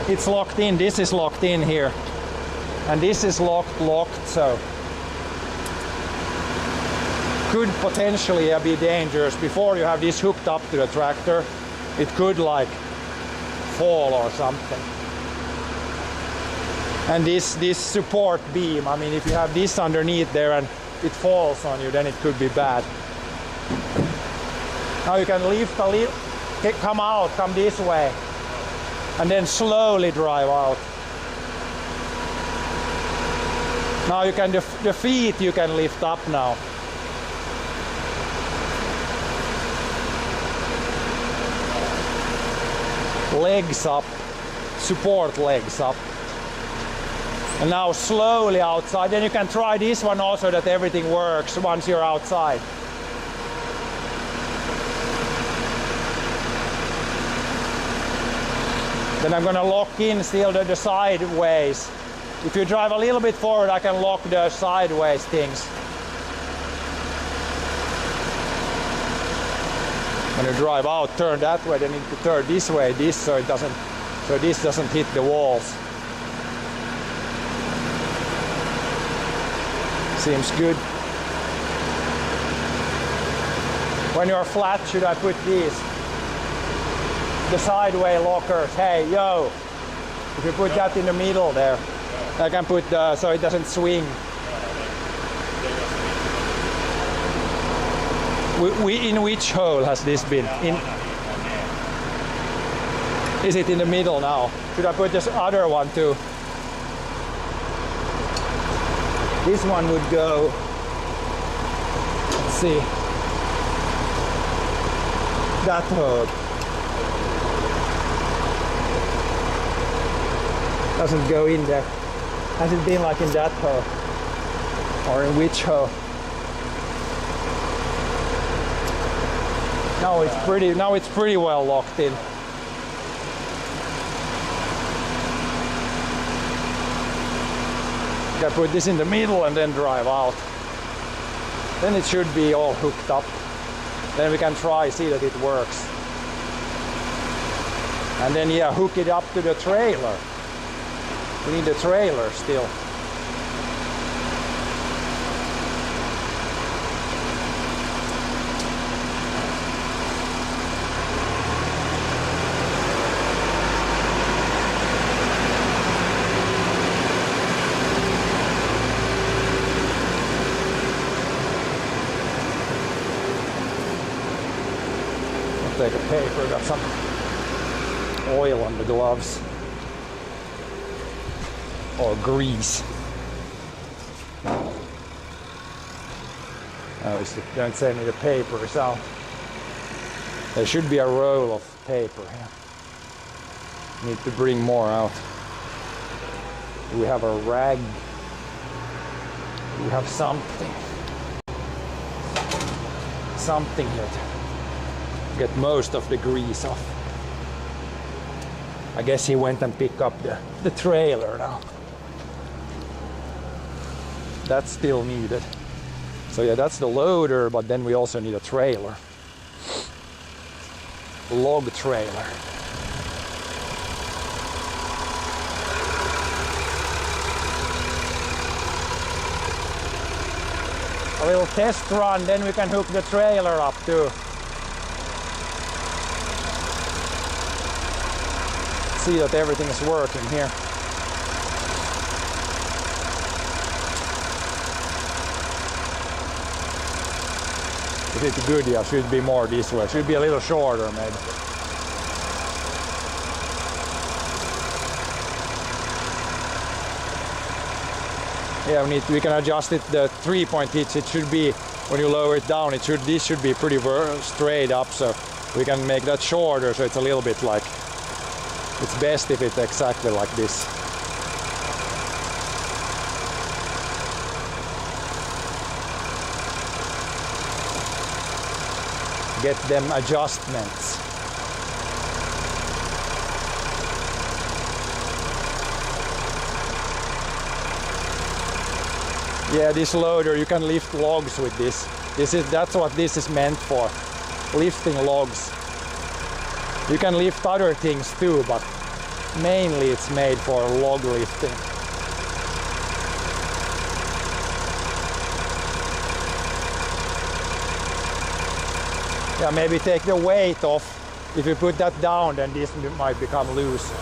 It's locked in. This is locked in here. And this is locked, so could potentially be dangerous. Before you have this hooked up to the tractor, it could like fall or something. And this support beam, I mean, if you have this underneath there and it falls on you, then it could be bad. Now you can lift a little, come this way, and then slowly drive out. Now you can, the feet you can lift up now. Legs up, support legs up. And now slowly outside. Then you can try this one also, that everything works once you're outside. Then I'm gonna lock in still the sideways. If you drive a little bit forward, I can lock the sideways things. When you drive out, turn that way, then you need to turn this way, so this doesn't hit the walls. Seems good. When you're flat, should I put these? The sideway lockers. Hey, yo! If you put that in the middle there, I can put so it doesn't swing. In which hole has this been? Is it in the middle now? Should I put this other one too? This one would go, let's see, that hole. Doesn't go in there. Has it been like in that hole? Or in which hole? Now it's pretty well locked in. I put this in the middle and then drive out. Then it should be all hooked up. Then we can see that it works. And then yeah, hook it up to the trailer. We need the trailer still. Take a paper, got some oil on the gloves or grease. Don't send me the paper, so there should be a roll of paper here. Need to bring more out. Do we have a rag? Do we have something? Something here to get most of the grease off. I guess he went and picked up the trailer now. That's still needed. So yeah, that's the loader, but then we also need a trailer. Log trailer. a little test run, then we can hook the trailer up too. See that everything is working here. Is it good? Yeah, should be more this way. Should be a little shorter maybe. Yeah, we can adjust it, the 3-point hitch. It should be, when you lower it down, this should be pretty straight up, so we can make that shorter, so it's a little bit like, it's best if it's exactly like this. Get them adjustments. Yeah, this loader, you can lift logs with this. That's what this is meant for, lifting logs. You can lift other things too, but mainly it's made for log lifting. Yeah, maybe take the weight off. If you put that down, then this might become loose.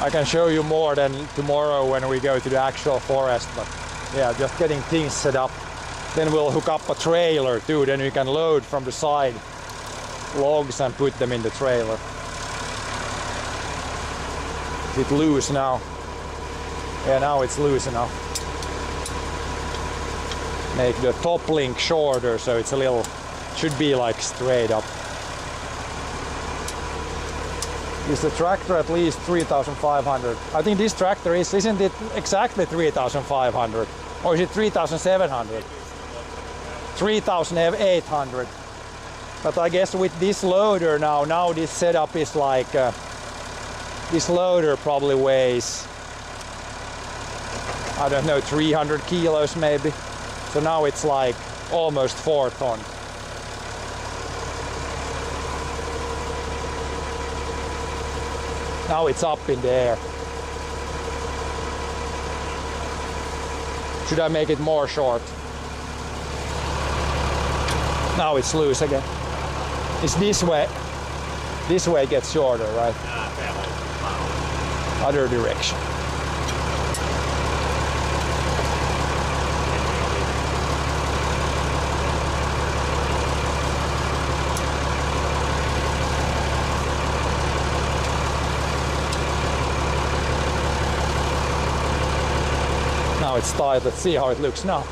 I can show you more than tomorrow when we go to the actual forest, but yeah, just getting things set up. Then we'll hook up a trailer too, then we can load from the side logs and put them in the trailer. Is it loose now? Yeah, now it's loose enough. Make the top link shorter so it's a little, should be like straight up. Is the tractor at least 3,500? I think this tractor isn't it exactly 3,500? Or is it 3,700? 3,800. But I guess with this loader now this setup is like, this loader probably weighs, I don't know, 300 kilos maybe. So now it's like almost 4 tons. Now it's up in the air. Should I make it more short? Now it's loose again. It's this way. This way it gets shorter, right? Other direction. Now it's tight. Let's see how it looks now.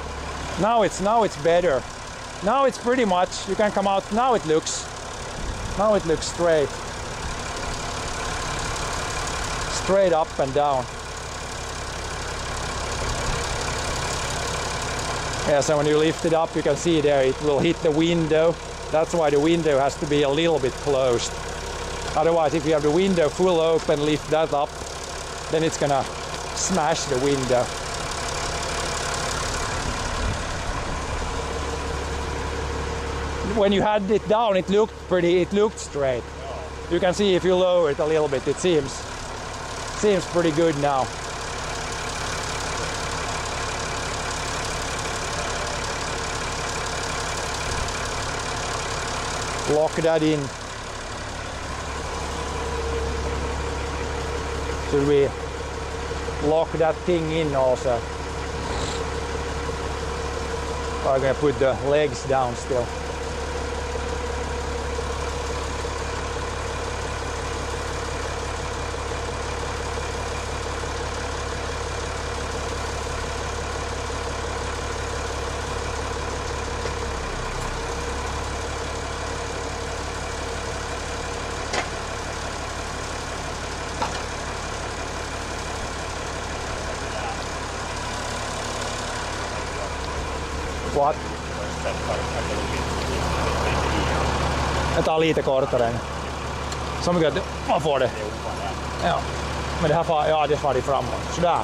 Now it's better. Now it's pretty much, you can come out. Now it looks straight. Straight up and down. Yeah, so when you lift it up, you can see there it will hit the window. That's why the window has to be a little bit closed. Otherwise, if you have the window full open, lift that up, then it's gonna smash the window. When you had it down, it looked straight. You can see if you lower it a little bit, it seems pretty good now. Lock that in. Should we lock that thing in also? I'm gonna put the legs down still. What? Jag tar lite kortare. Så mycket att man får det. Ja. Men det här far, ja, det far i framåt. Sådär.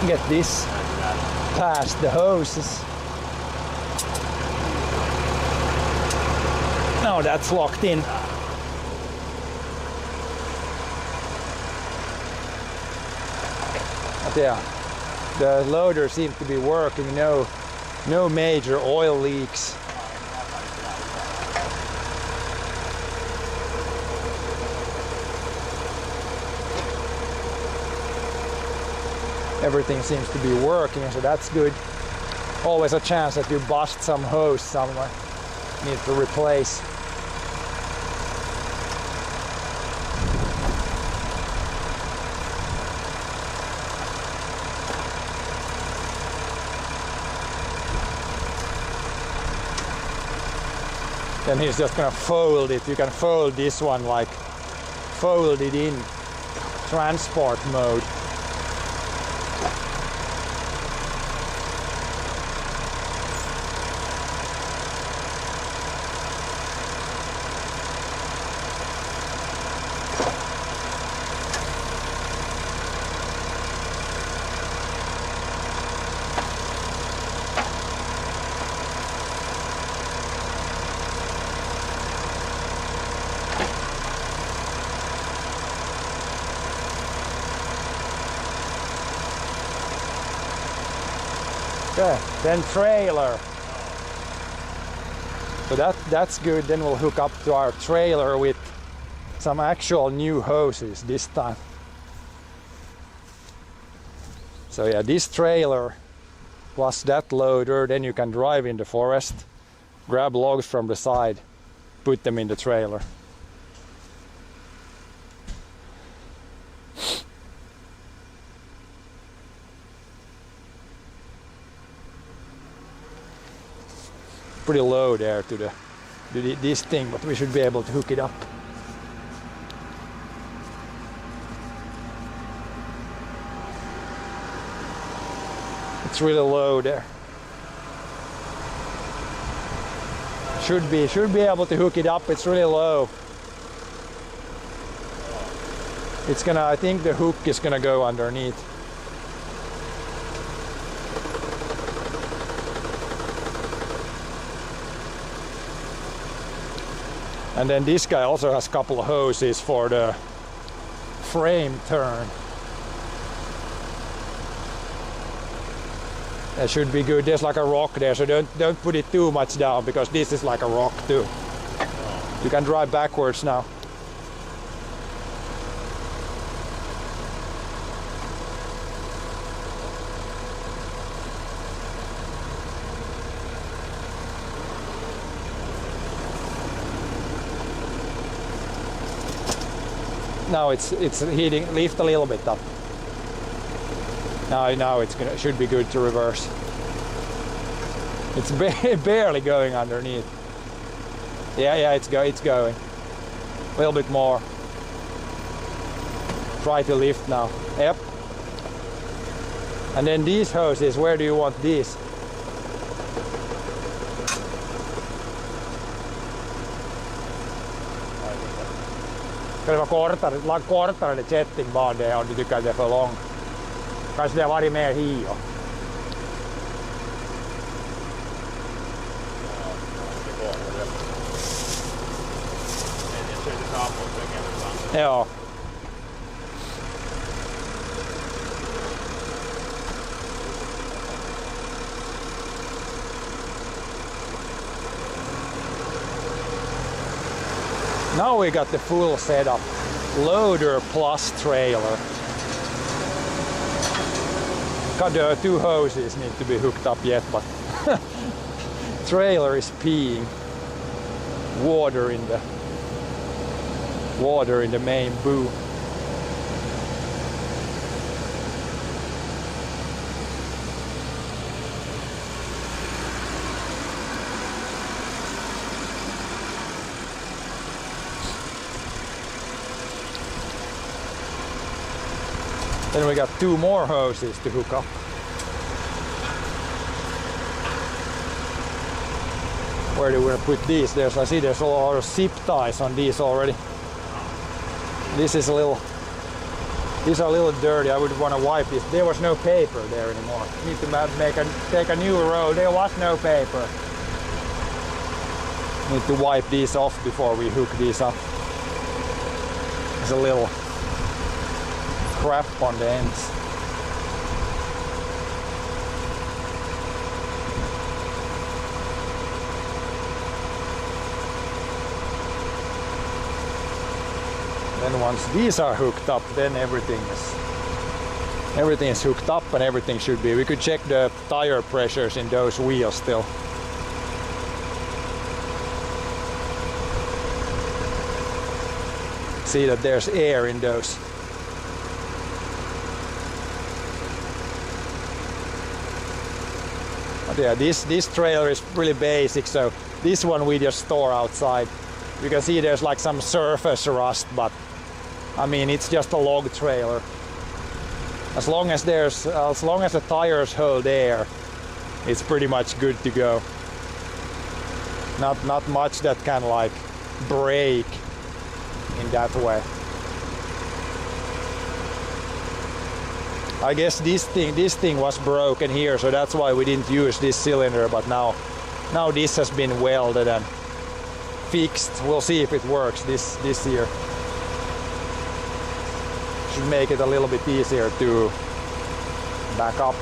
Get this past the hoses. Now that's locked in. But yeah, the loader seems to be working. No major oil leaks. Everything seems to be working, so that's good. Always a chance that you bust some hose somewhere. Need to replace. Then he's just gonna fold it. You can fold this one, like fold it in transport mode. Okay, then trailer. So that's good. Then we'll hook up to our trailer with some actual new hoses this time. So yeah, this trailer plus that loader, then you can drive in the forest, grab logs from the side, put them in the trailer. Pretty low there to this thing, but we should be able to hook it up. It's really low there. Should be able to hook it up. It's really low. It's gonna. I think the hook is gonna go underneath. And then this guy also has a couple of hoses for the frame turn. That should be good. There's like a rock there, so don't put it too much down because this is like a rock too. You can drive backwards now. Now it's heating. Lift a little bit up. Now it's should be good to reverse. It's barely going underneath. Yeah, it's going. A little bit more. Try to lift now. Yep. And then these hoses, where do you want these? Ska det vara kortare jettingbad det om du tycker att det är för långt. Kanske det har varit mer hio. Ja. Now we got the full setup, loader plus trailer. The two hoses need to be hooked up yet, but trailer is peeing water in the main boom. Then we got two more hoses to hook up. Where do we put these? I see there's a lot of zip ties on these already. These are a little dirty. I would want to wipe this. There was no paper there anymore. Need to take a new roll. There was no paper. Need to wipe these off before we hook these up. There's a little crap on the ends. Then once these are hooked up, then everything is hooked up and everything should be. We could check the tire pressures in those wheels still. See that there's air in those. But yeah, this trailer is really basic, so this one we just store outside. You can see there's like some surface rust, but I mean it's just a log trailer. As long as the tires hold air, it's pretty much good to go. Not much that can like break in that way. I guess this thing was broken here, so that's why we didn't use this cylinder, but now this has been welded and fixed. We'll see if it works this year. Should make it a little bit easier to back up.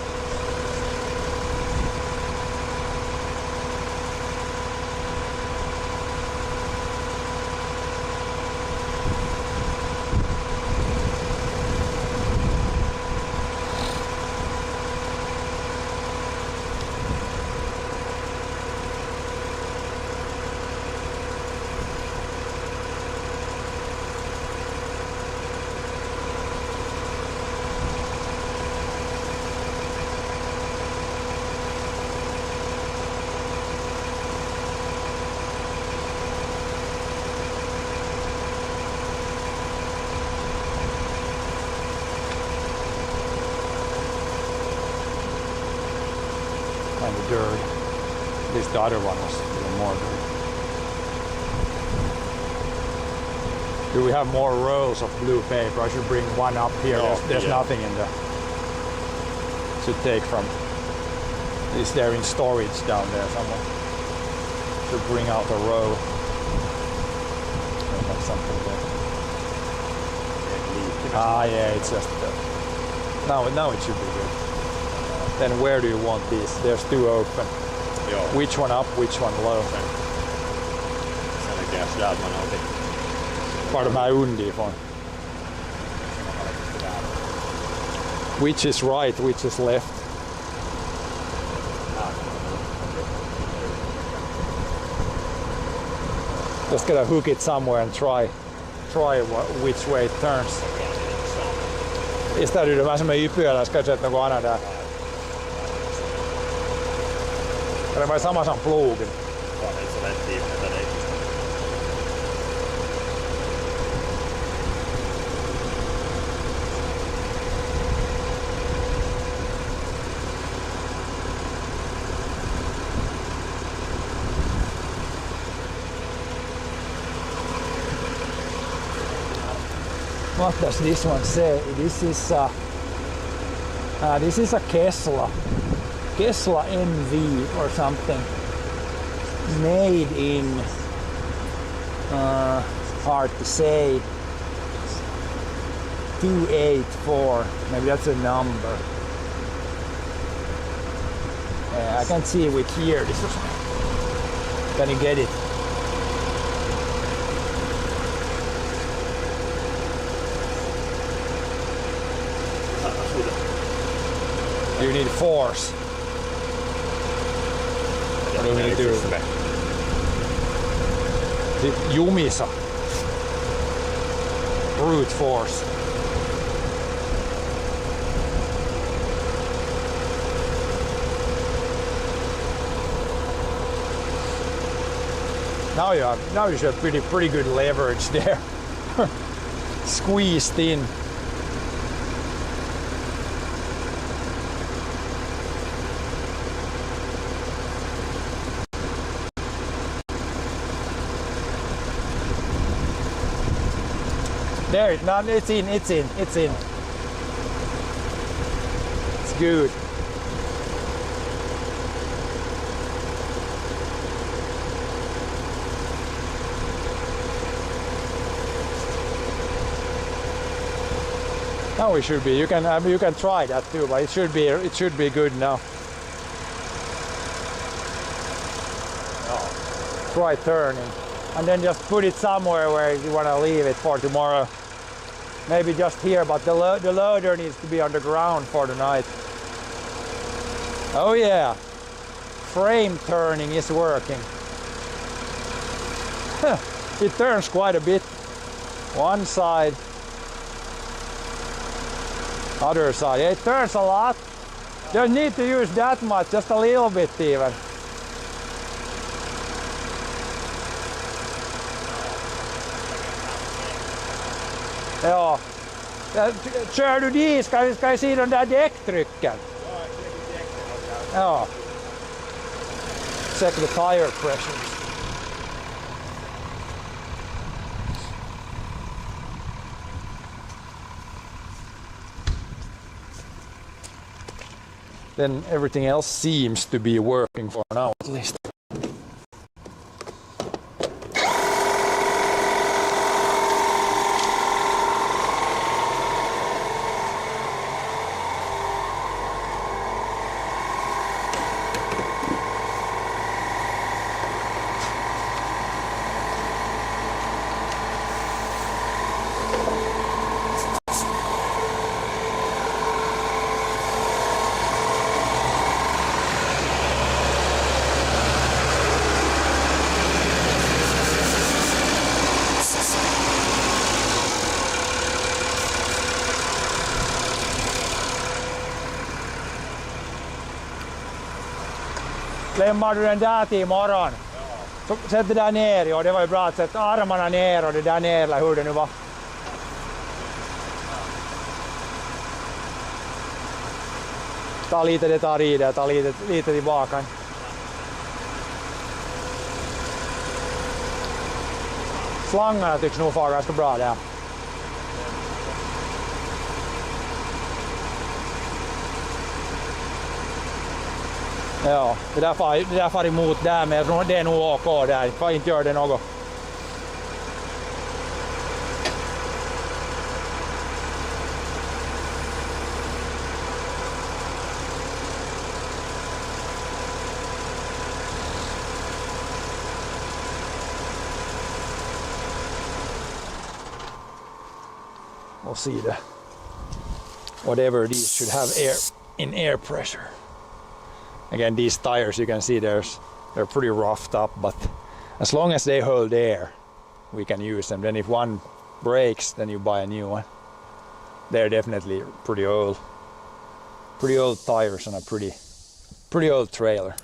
Kind of dirty. At least the other one was a little more dirty. Do we have more rolls of blue paper? I should bring one up here. There's nothing in there. Should take from. Is there in storage down there somewhere? Should bring out a roll. There's something there. Ah, yeah, it's just now it should be good. Then where do you want these? There's two open. Joo. Which one up, which one low? Selkeästi sieltä mä otin. Var de här underifrån? Which is right, which is left? Just gotta hook it somewhere and try which way it turns. Istället vähän semmonen ypyälä, ska se något annat där. Eller var det samma som plogen? Ja, det är så lätt i den där. What does this one say? This is a Kesla MV or something. Made in hard to say. 284. Maybe that's a number. I can't see which year this was. Can you get it? You need force. What do we need to do? Jumisa. Brute force. Now you should have pretty good leverage there. Squeezed in. There, no, it's in. It's good. Now we should be. You can try that too, but it should be good now. Try turning, and then just put it somewhere where you want to leave it for tomorrow. Maybe just here, but the loader needs to be on the ground for the night. Oh yeah, frame turning is working. It turns quite a bit. One side. Other side, it turns a lot. Don't need to use that much, just a little bit even. Ja. Kör du dit? Ska jag se den där däcktrycken? Ja. Check the tire pressures. Then everything else seems to be working for now at least. Klämmar du den där till imorgon? Så sätt det där ner, och det var ju bra att sätta armarna ner och det där ner, eller hur det nu var. Ta lite, det tar i det, ta lite tillbaka. Slangarna tycks nog vara ganska bra där. Ja, det där far emot där, men det är nog OK där. Får inte göra det något. We'll see the whatever these should have air pressure. Again, these tires, you can see they're pretty roughed up, but as long as they hold air, we can use them. Then if one breaks, then you buy a new one. They're definitely pretty old tires on a pretty old trailer.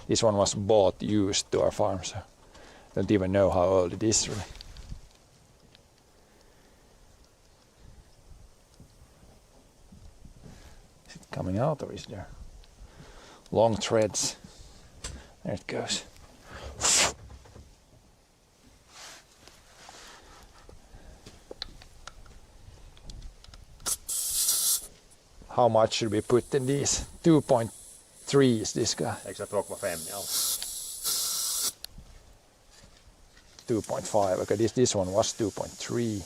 This one was bought used to our farm, so don't even know how old it is really. Is it coming out or is there long threads? There it goes. How much should we put in these? 2.3 is this guy. Eikö se 2,5 alla? 2.5. Okay, this one was 2.3.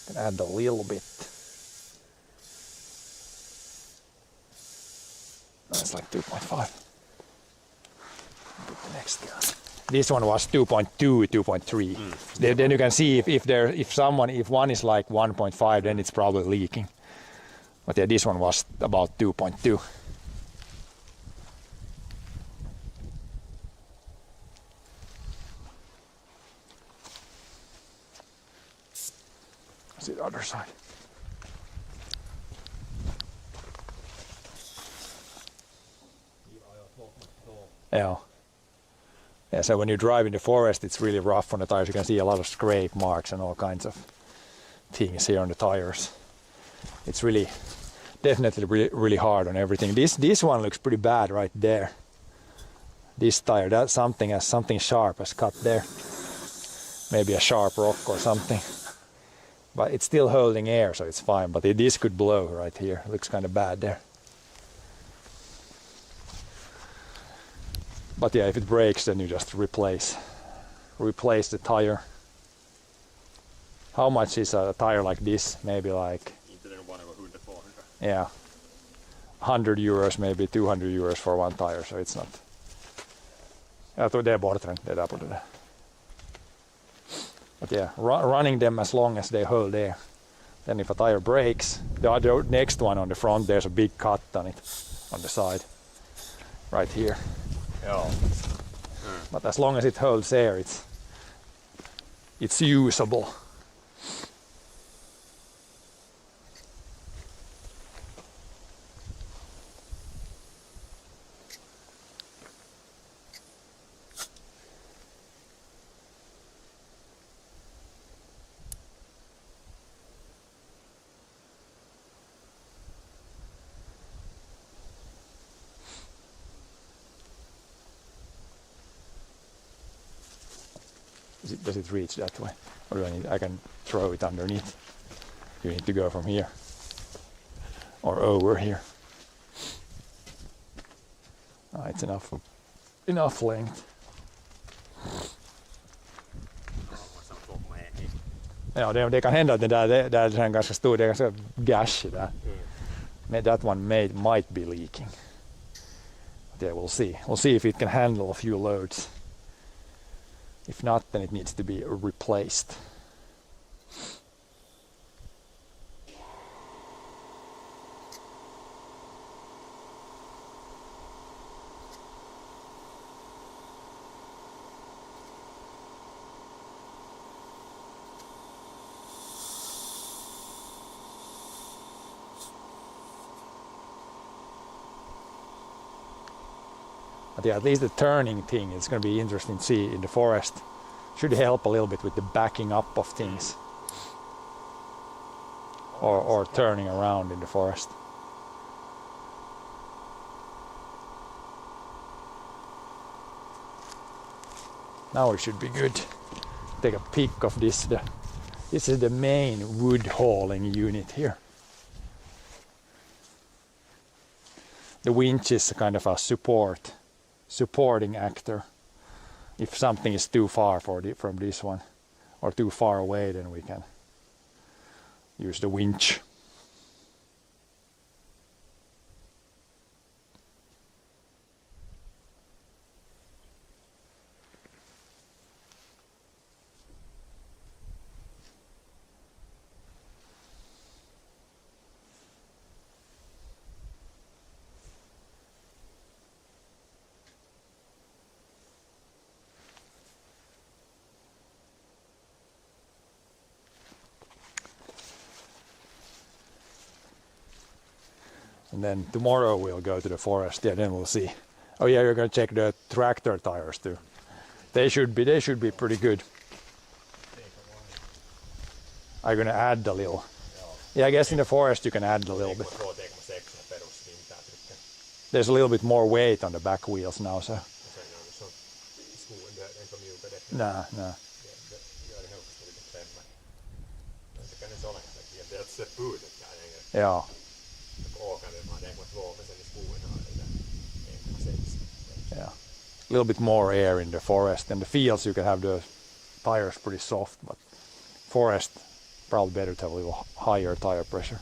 Can add a little bit. That's like 2.5. Put the next guy. This one was 2.2, 2.3. Then you can see if one is like 1.5, then it's probably leaking. But yeah, this one was about 2.2. See the other side. Yeah, so when you drive in the forest, it's really rough on the tires. You can see a lot of scrape marks and all kinds of things here on the tires. It's really, definitely really hard on everything. This one looks pretty bad right there. This tire, that's something sharp has cut there. Maybe a sharp rock or something. But it's still holding air, so it's fine. But this could blow right here. It looks kind of bad there. But yeah, if it breaks, then you just replace the tire. How much is a tire like this? Maybe like, Inte den var över 100-200. yeah, 100 euros, maybe 200 euros for one tire, so it's not. Jag tror det är bortre, det där på det där. But yeah, running them as long as they hold there. Then if a tire breaks, the next one on the front, there's a big cut on it, on the side, right here. Joo. But as long as it holds air, it's usable. Does it reach that way? Or do I can throw it underneath? You need to go from here. Or over here. It's enough length. Ja, det kan hända att det där är en ganska stor, det är ganska gash där. That one might be leaking. But yeah, we'll see. We'll see if it can handle a few loads. If not, then it needs to be replaced. But yeah, at least the turning thing is going to be interesting to see in the forest. Should help a little bit with the backing up of things. Or turning around in the forest. Now it should be good. Take a peek of this. This is the main wood hauling unit here. The winch is kind of a supporting actor. If something is too far from this one or too far away, then we can use the winch. And then tomorrow we'll go to the forest. Yeah, then we'll see. Oh yeah, you're gonna check the tractor tires too. They should be pretty good. Are you gonna add a little? Yeah, I guess in the forest you can add a little bit. There's a little bit more weight on the back wheels now, so. Nah. Yeah. Yeah, a little bit more air in the forest. In the fields you can have the tires pretty soft, but forest probably better to have a little higher tire pressure,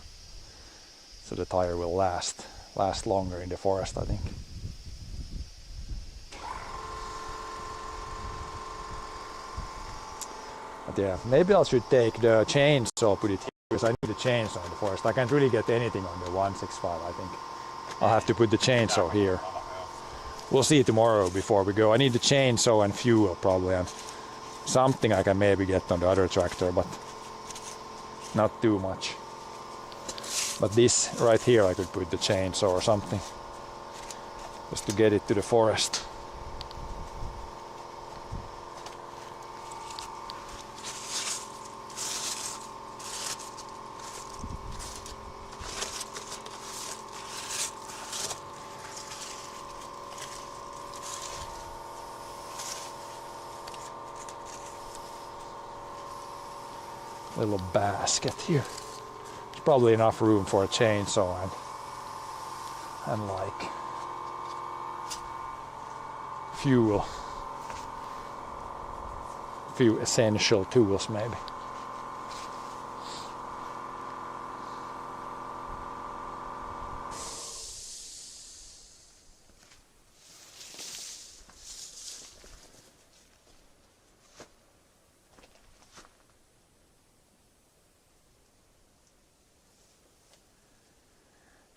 so the tire will last longer in the forest, I think. But yeah, maybe I should take the chainsaw, put it here, because I need a chainsaw in the forest. I can't really get anything on the 165, I think. I'll have to put the chainsaw here. We'll see tomorrow before we go. I need the chainsaw and fuel probably, and something I can maybe get on the other tractor, but not too much. But this right here I could put the chainsaw or something, just to get it to the forest. little basket here. There's probably enough room for a chainsaw and like fuel. Few essential tools maybe.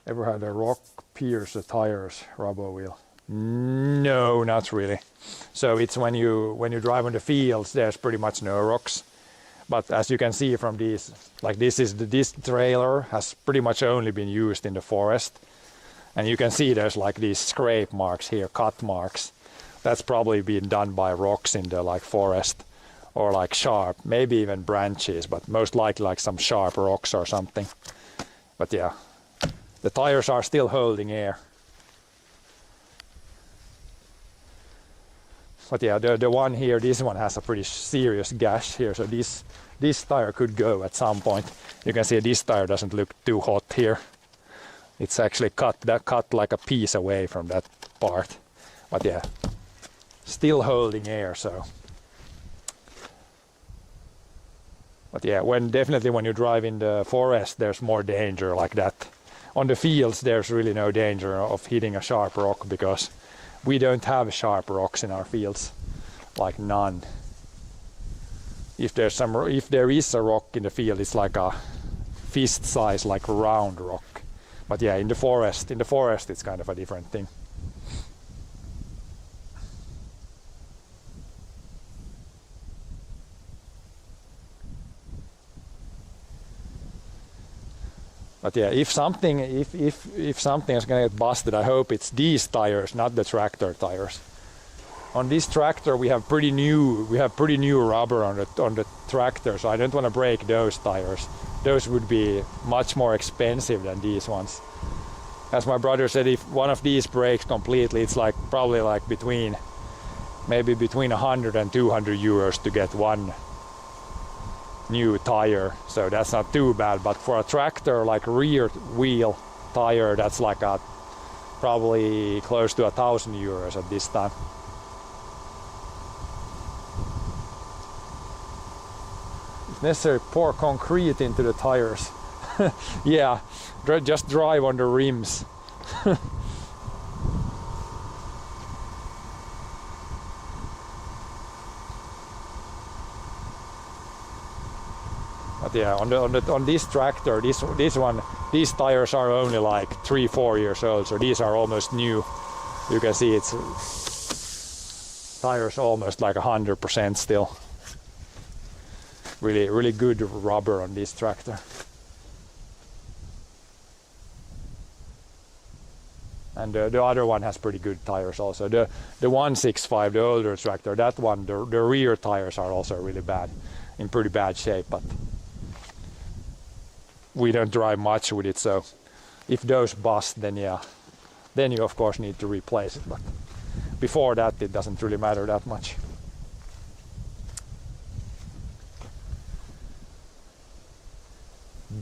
Ever had a rock pierce the tires, rubber wheel? No, not really. So it's when you drive on the fields, there's pretty much no rocks. But as you can see from these, like this trailer has pretty much only been used in the forest, and you can see there's like these scrape marks here, cut marks. That's probably been done by rocks in the like forest, or like sharp, maybe even branches, but most likely like some sharp rocks or something. But yeah, the tires are still holding air. But yeah, the one here, this one has a pretty serious gash here, so this tire could go at some point. You can see this tire doesn't look too hot here. It's actually cut like a piece away from that part. But yeah, still holding air, so. But yeah, definitely when you drive in the forest, there's more danger like that. On the fields, there's really no danger of hitting a sharp rock because we don't have sharp rocks in our fields, like none. If there is a rock in the field, it's like a fist size, like round rock. But yeah, in the forest, it's kind of a different thing. But yeah, if something is gonna get busted, I hope it's these tires, not the tractor tires. On this tractor, we have pretty new rubber on the tractor, so I don't want to break those tires. Those would be much more expensive than these ones. As my brother said, if one of these breaks completely, it's like probably like between 100 and 200 euros to get one new tire, so that's not too bad. But for a tractor, like rear wheel tire, that's like probably close to 1,000 euros at this time. It's necessary to pour concrete into the tires. Yeah, just drive on the rims. But yeah, on this tractor, this one, these tires are only like 3-4 years old, so these are almost new. You can see it's tires almost like 100% still. Really good rubber on this tractor. And the other one has pretty good tires also. The 165, the older tractor, that one, the rear tires are also really bad, in pretty bad shape, but we don't drive much with it, so if those bust, then yeah, then you of course need to replace it, but before that it doesn't really matter that much.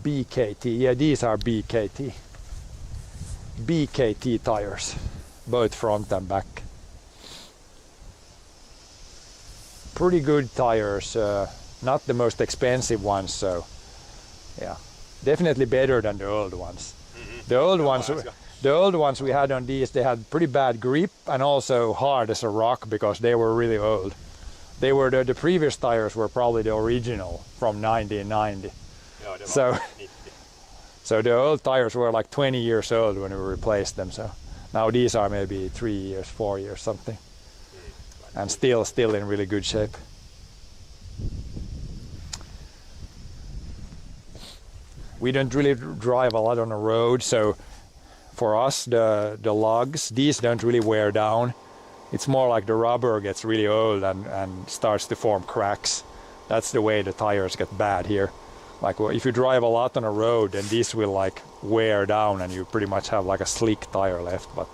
BKT, yeah, these are BKT tires, both front and back. Pretty good tires, not the most expensive ones, so yeah, definitely better than the old ones. Mm-hmm. The old ones we had on these, they had pretty bad grip and also hard as a rock because they were really old. They were the previous tires were probably the original from 1990. So the old tires were like 20 years old when we replaced them. So now these are maybe 3 years, 4 years, something, and still in really good shape. We don't really drive a lot on the road, so for us the lugs, these don't really wear down. It's more like the rubber gets really old and starts to form cracks. That's the way the tires get bad here. Like if you drive a lot on a road, then this will like wear down and you pretty much have like a slick tire left. But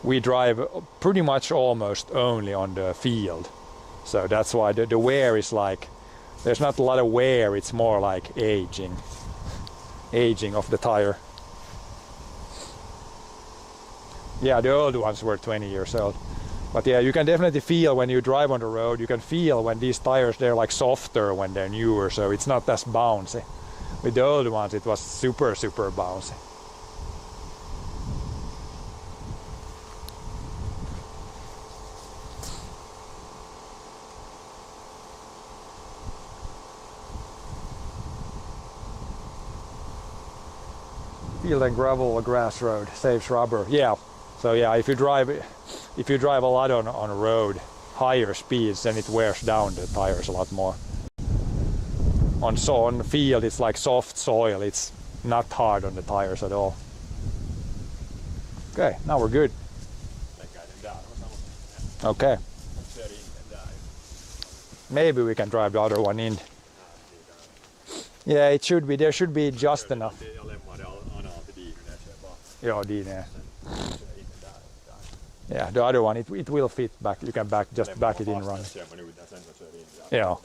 we drive pretty much almost only on the field, so that's why the wear is like There's not a lot of wear, it's more like aging of the tire. Yeah, the old ones were 20 years old. But yeah, you can definitely feel when you drive on the road, you can feel when these tires, they're like softer when they're newer, so it's not as bouncy. With the old ones, it was super bouncy. Field and gravel or grass road saves rubber. Yeah. So yeah, if you drive a lot on a road, higher speeds, then it wears down the tires a lot more. On the field, it's like soft soil. It's not hard on the tires at all. Okay, now we're good. Okay. Maybe we can drive the other one in. Yeah, it should be. There should be just enough. Yeah, yeah, the other one, it will fit back. You can back it in running. Yeah.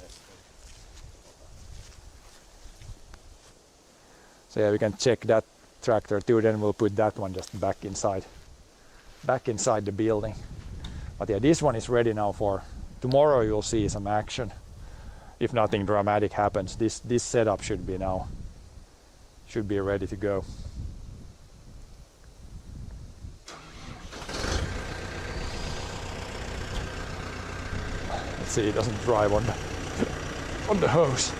So yeah, we can check that tractor too. Then we'll put that one just back inside the building. But yeah, this one is ready now for tomorrow. You'll see some action. If nothing dramatic happens, this setup should be ready to go. Let's see, it doesn't drive on the hose.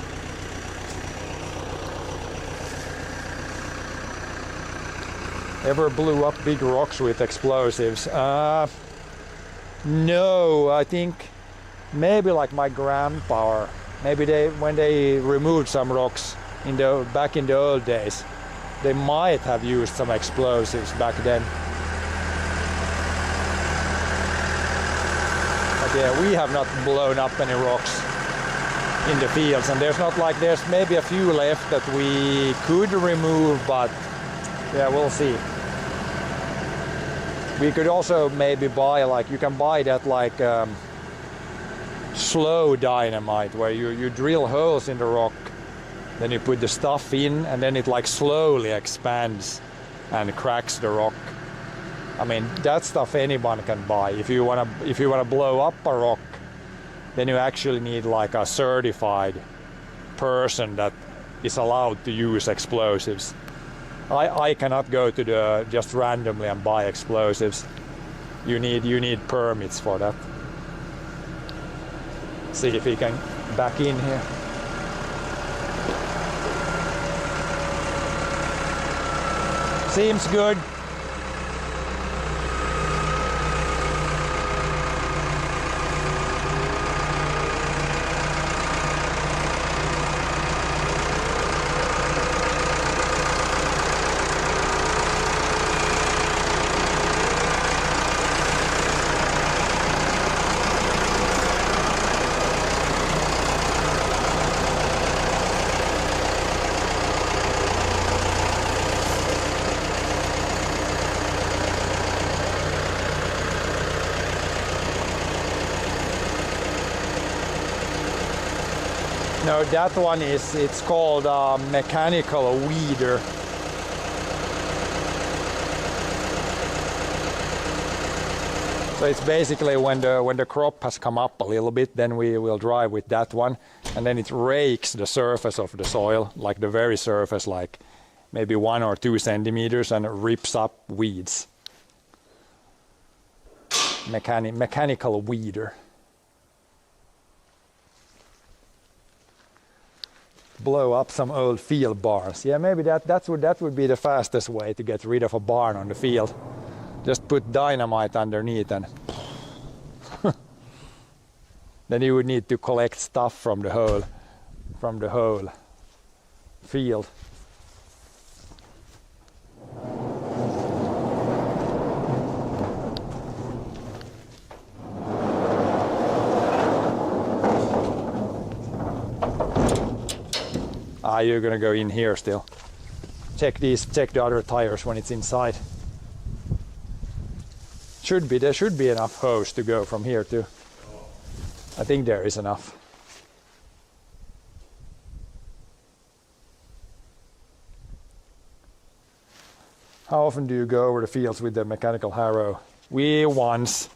Ever blew up big rocks with explosives? No, I think maybe like my grandpa, or maybe when they removed some rocks back in the old days, they might have used some explosives back then. But yeah, we have not blown up any rocks in the fields, and there's maybe a few left that we could remove, but yeah, we'll see. We could also maybe buy, you can buy that slow dynamite where you drill holes in the rock, then you put the stuff in, and then it slowly expands and cracks the rock. I mean, that stuff anyone can buy. If you wanna blow up a rock, then you actually need a certified person that is allowed to use explosives. I cannot go to just randomly and buy explosives. You need permits for that. See if we can back in here. Seems good. No, that one it's called a mechanical weeder. So it's basically when the crop has come up a little bit, then we will drive with that one, and then it rakes the surface of the soil, like the very surface, maybe 1 or 2 centimeters, and it rips up weeds. Mechanical weeder. Blow up some old field barns. Yeah, maybe that would be the fastest way to get rid of a barn on the field. Just put dynamite underneath, and then you would need to collect stuff from the whole field. You're gonna go in here still. Check the other tires when it's inside. There should be enough hose to go from here too. I think there is enough. How often do you go over the fields with the mechanical harrow? We once,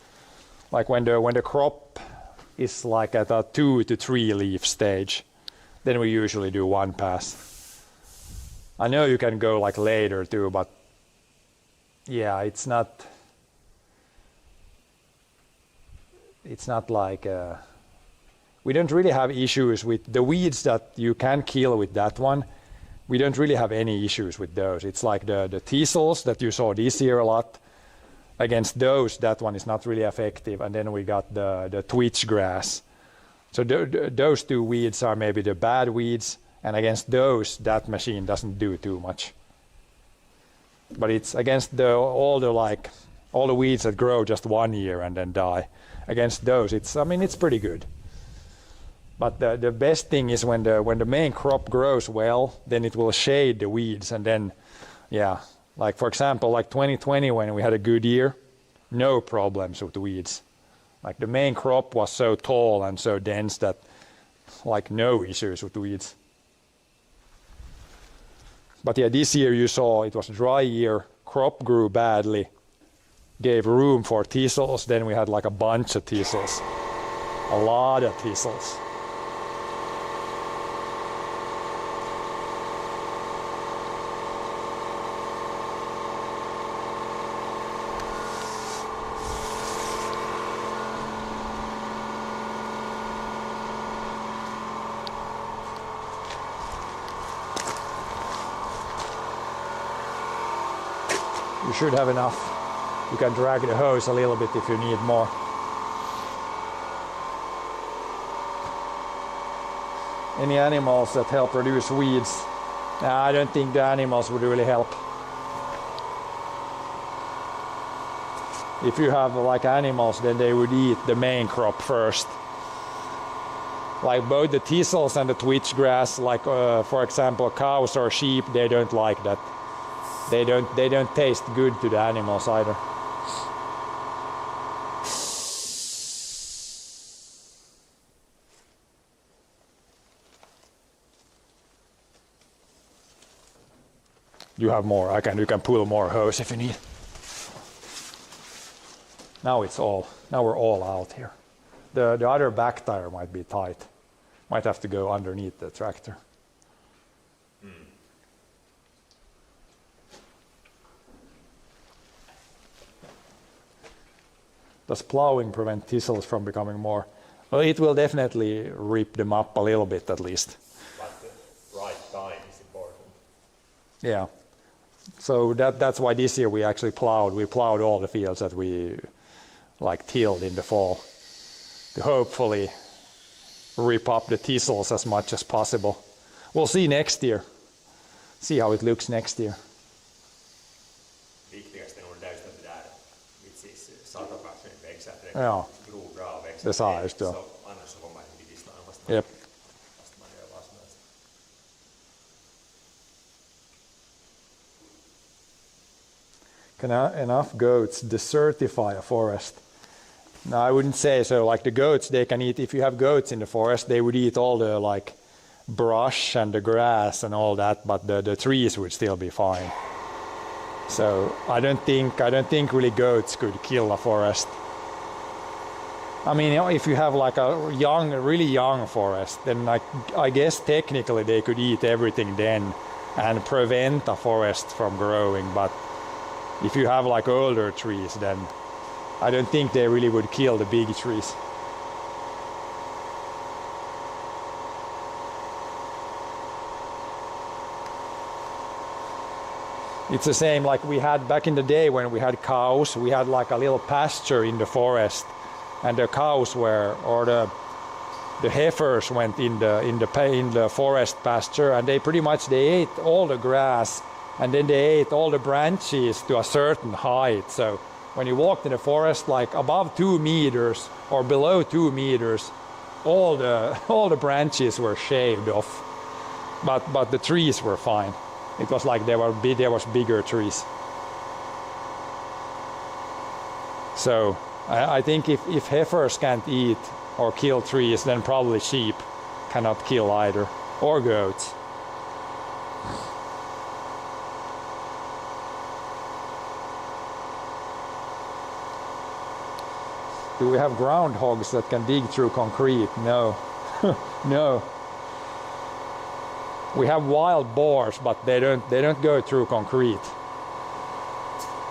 like when the crop is like at a 2 to 3 leaf stage, then we usually do one pass. I know you can go like later too, but yeah, it's not like we don't really have issues with the weeds that you can kill with that one. We don't really have any issues with those. It's like the thistles that you saw this year a lot. Against those, that one is not really effective. And then we got the twitch grass. So those two weeds are maybe the bad weeds. And against those, that machine doesn't do too much. But it's against all the weeds that grow just 1 year and then die. Against those, it's pretty good. But the best thing is when the main crop grows well, then it will shade the weeds, and then, yeah, like for example, like 2020 when we had a good year, no problems with the weeds. Like the main crop was so tall and so dense that, like, no issues with the weeds. But yeah, this year you saw it was a dry year, crop grew badly, gave room for thistles, then we had like a bunch of thistles, a lot of thistles. You should have enough. You can drag the hose a little bit if you need more. Any animals that help reduce weeds? I don't think the animals would really help. If you have like animals, then they would eat the main crop first. Like both the thistles and the twitch grass, like for example cows or sheep, they don't like that. They don't taste good to the animals either. You have more. You can pull more hose if you need. Now we're all out here. The other back tire might be tight. Might have to go underneath the tractor. Does plowing prevent thistles from becoming more? Well, it will definitely rip them up a little bit at least. But the right time is important. Yeah. So that's why this year we actually plowed. We plowed all the fields that we like tilled in the fall to hopefully rip up the thistles as much as possible. We'll see next year. See how it looks next year. Viktigaste on täystä pitää vitsi 100% växa. Ja. Det sa just ja. Annars så kommer man inte till stan fast man. Yep. Fast man gör vad som helst. Can enough goats desertify a forest? No, I wouldn't say so. Like the goats, they can eat. If you have goats in the forest, they would eat all the like brush and the grass and all that, but the trees would still be fine. So I don't think really goats could kill a forest. I mean, if you have like a really young forest, then I guess technically they could eat everything then and prevent a forest from growing. But if you have like older trees, then I don't think they really would kill the big trees. It's the same like we had back in the day when we had cows. We had like a little pasture in the forest, and the cows were, or the heifers went in the forest pasture, and they ate all the grass, and then they ate all the branches to a certain height. So when you walked in the forest, like above 2 meters or below 2 meters, all the branches were shaved off, but the trees were fine. It was like there was bigger trees. So I think if heifers can't eat or kill trees, then probably sheep cannot kill either, or goats. Do we have groundhogs that can dig through concrete? No. No. We have wild boars, but they don't go through concrete.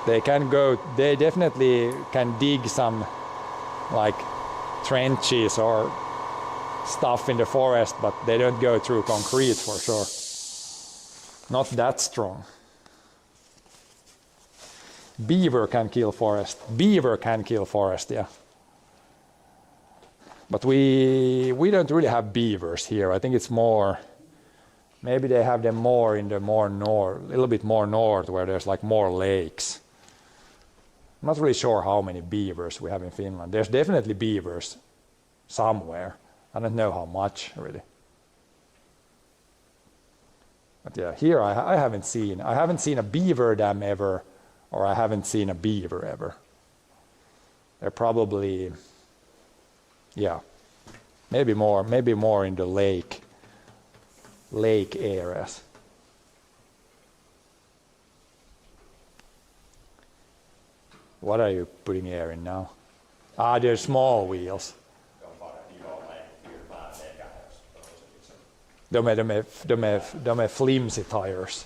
They definitely can dig some like trenches or stuff in the forest, but they don't go through concrete for sure. Not that strong. Beaver can kill forest. Beaver can kill forest, yeah. But we don't really have beavers here. I think it's more, maybe they have them more in the more north, a little bit more north where there's like more lakes. I'm not really sure how many beavers we have in Finland. There's definitely beavers somewhere. I don't know how much really. But yeah, here I haven't seen a beaver dam ever, or I haven't seen a beaver ever. They're probably, yeah, maybe more in the lake areas. What are you putting air in now? They're small wheels. De är flimsy tires.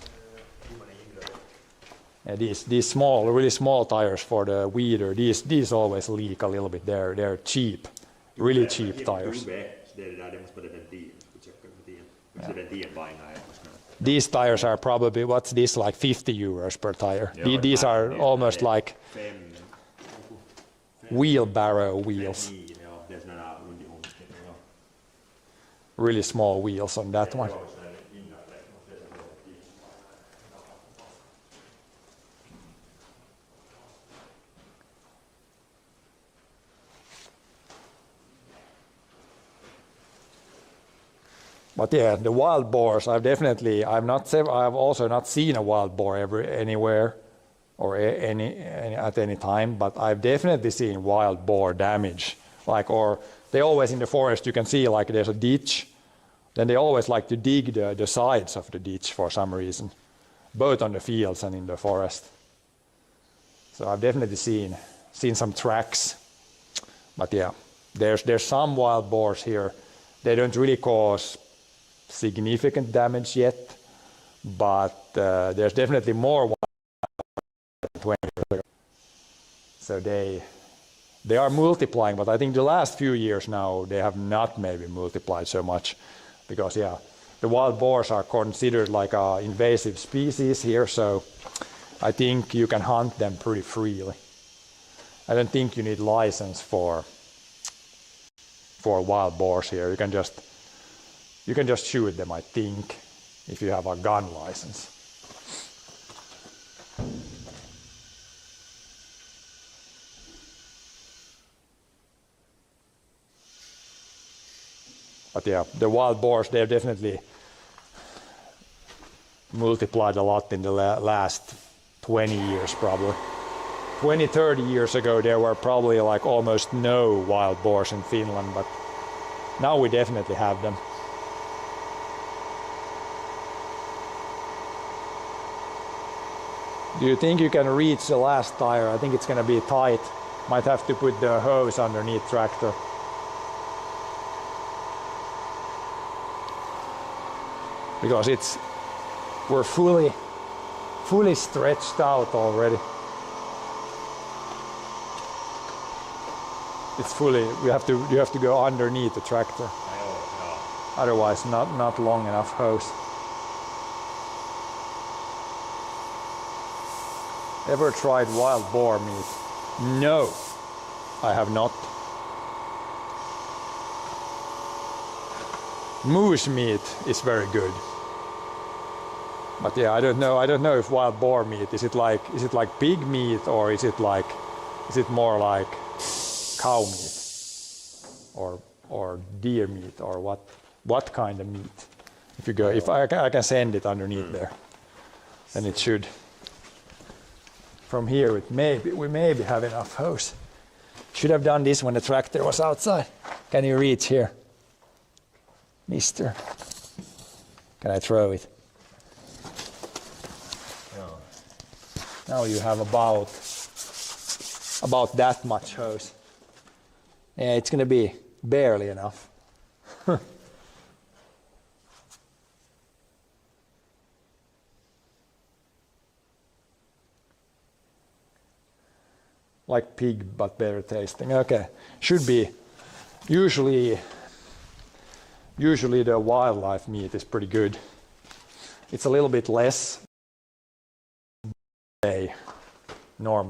Yeah, these small, really small tires for the weeder, these always leak a little bit. They're cheap, really cheap tires. These tires are probably, what's this, like 50 euros per tire. These are almost like wheelbarrow wheels. Really small wheels on that one. But yeah, the wild boars, I've also not seen a wild boar anywhere or at any time, but I've definitely seen wild boar damage. Or they always in the forest, you can see like there's a ditch, then they always like to dig the sides of the ditch for some reason, both on the fields and in the forest. So I've definitely seen some tracks. But yeah, there's some wild boars here. They don't really cause significant damage yet, but there's definitely more than 20 years ago. So they are multiplying, but I think the last few years now they have not maybe multiplied so much, because yeah, the wild boars are considered like an invasive species here, so I think you can hunt them pretty freely. I don't think you need license for wild boars here. You can just shoot them, I think, if you have a gun license. But yeah, the wild boars, they've definitely multiplied a lot in the last 20 years probably. 20, 30 years ago there were probably like almost no wild boars in Finland, but now we definitely have them. Do you think you can reach the last tire? I think it's going to be tight. Might have to put the hose underneath tractor. Because we're fully stretched out already. It's fully, you have to go underneath the tractor. Otherwise not long enough hose. Ever tried wild boar meat? No, I have not. Moose meat is very good. But yeah, I don't know if wild boar meat, is it like pig meat, or is it more like cow meat or deer meat, or what kind of meat? If I can send it underneath there, then it should. From here we maybe have enough hose. Should have done this when the tractor was outside. Can you reach here, mister? Can I throw it? Now you have about that much hose. Yeah, it's gonna be barely enough. Like pig, but better tasting. Okay, should be. Usually the wildlife meat is pretty good. It's a little bit less than normal.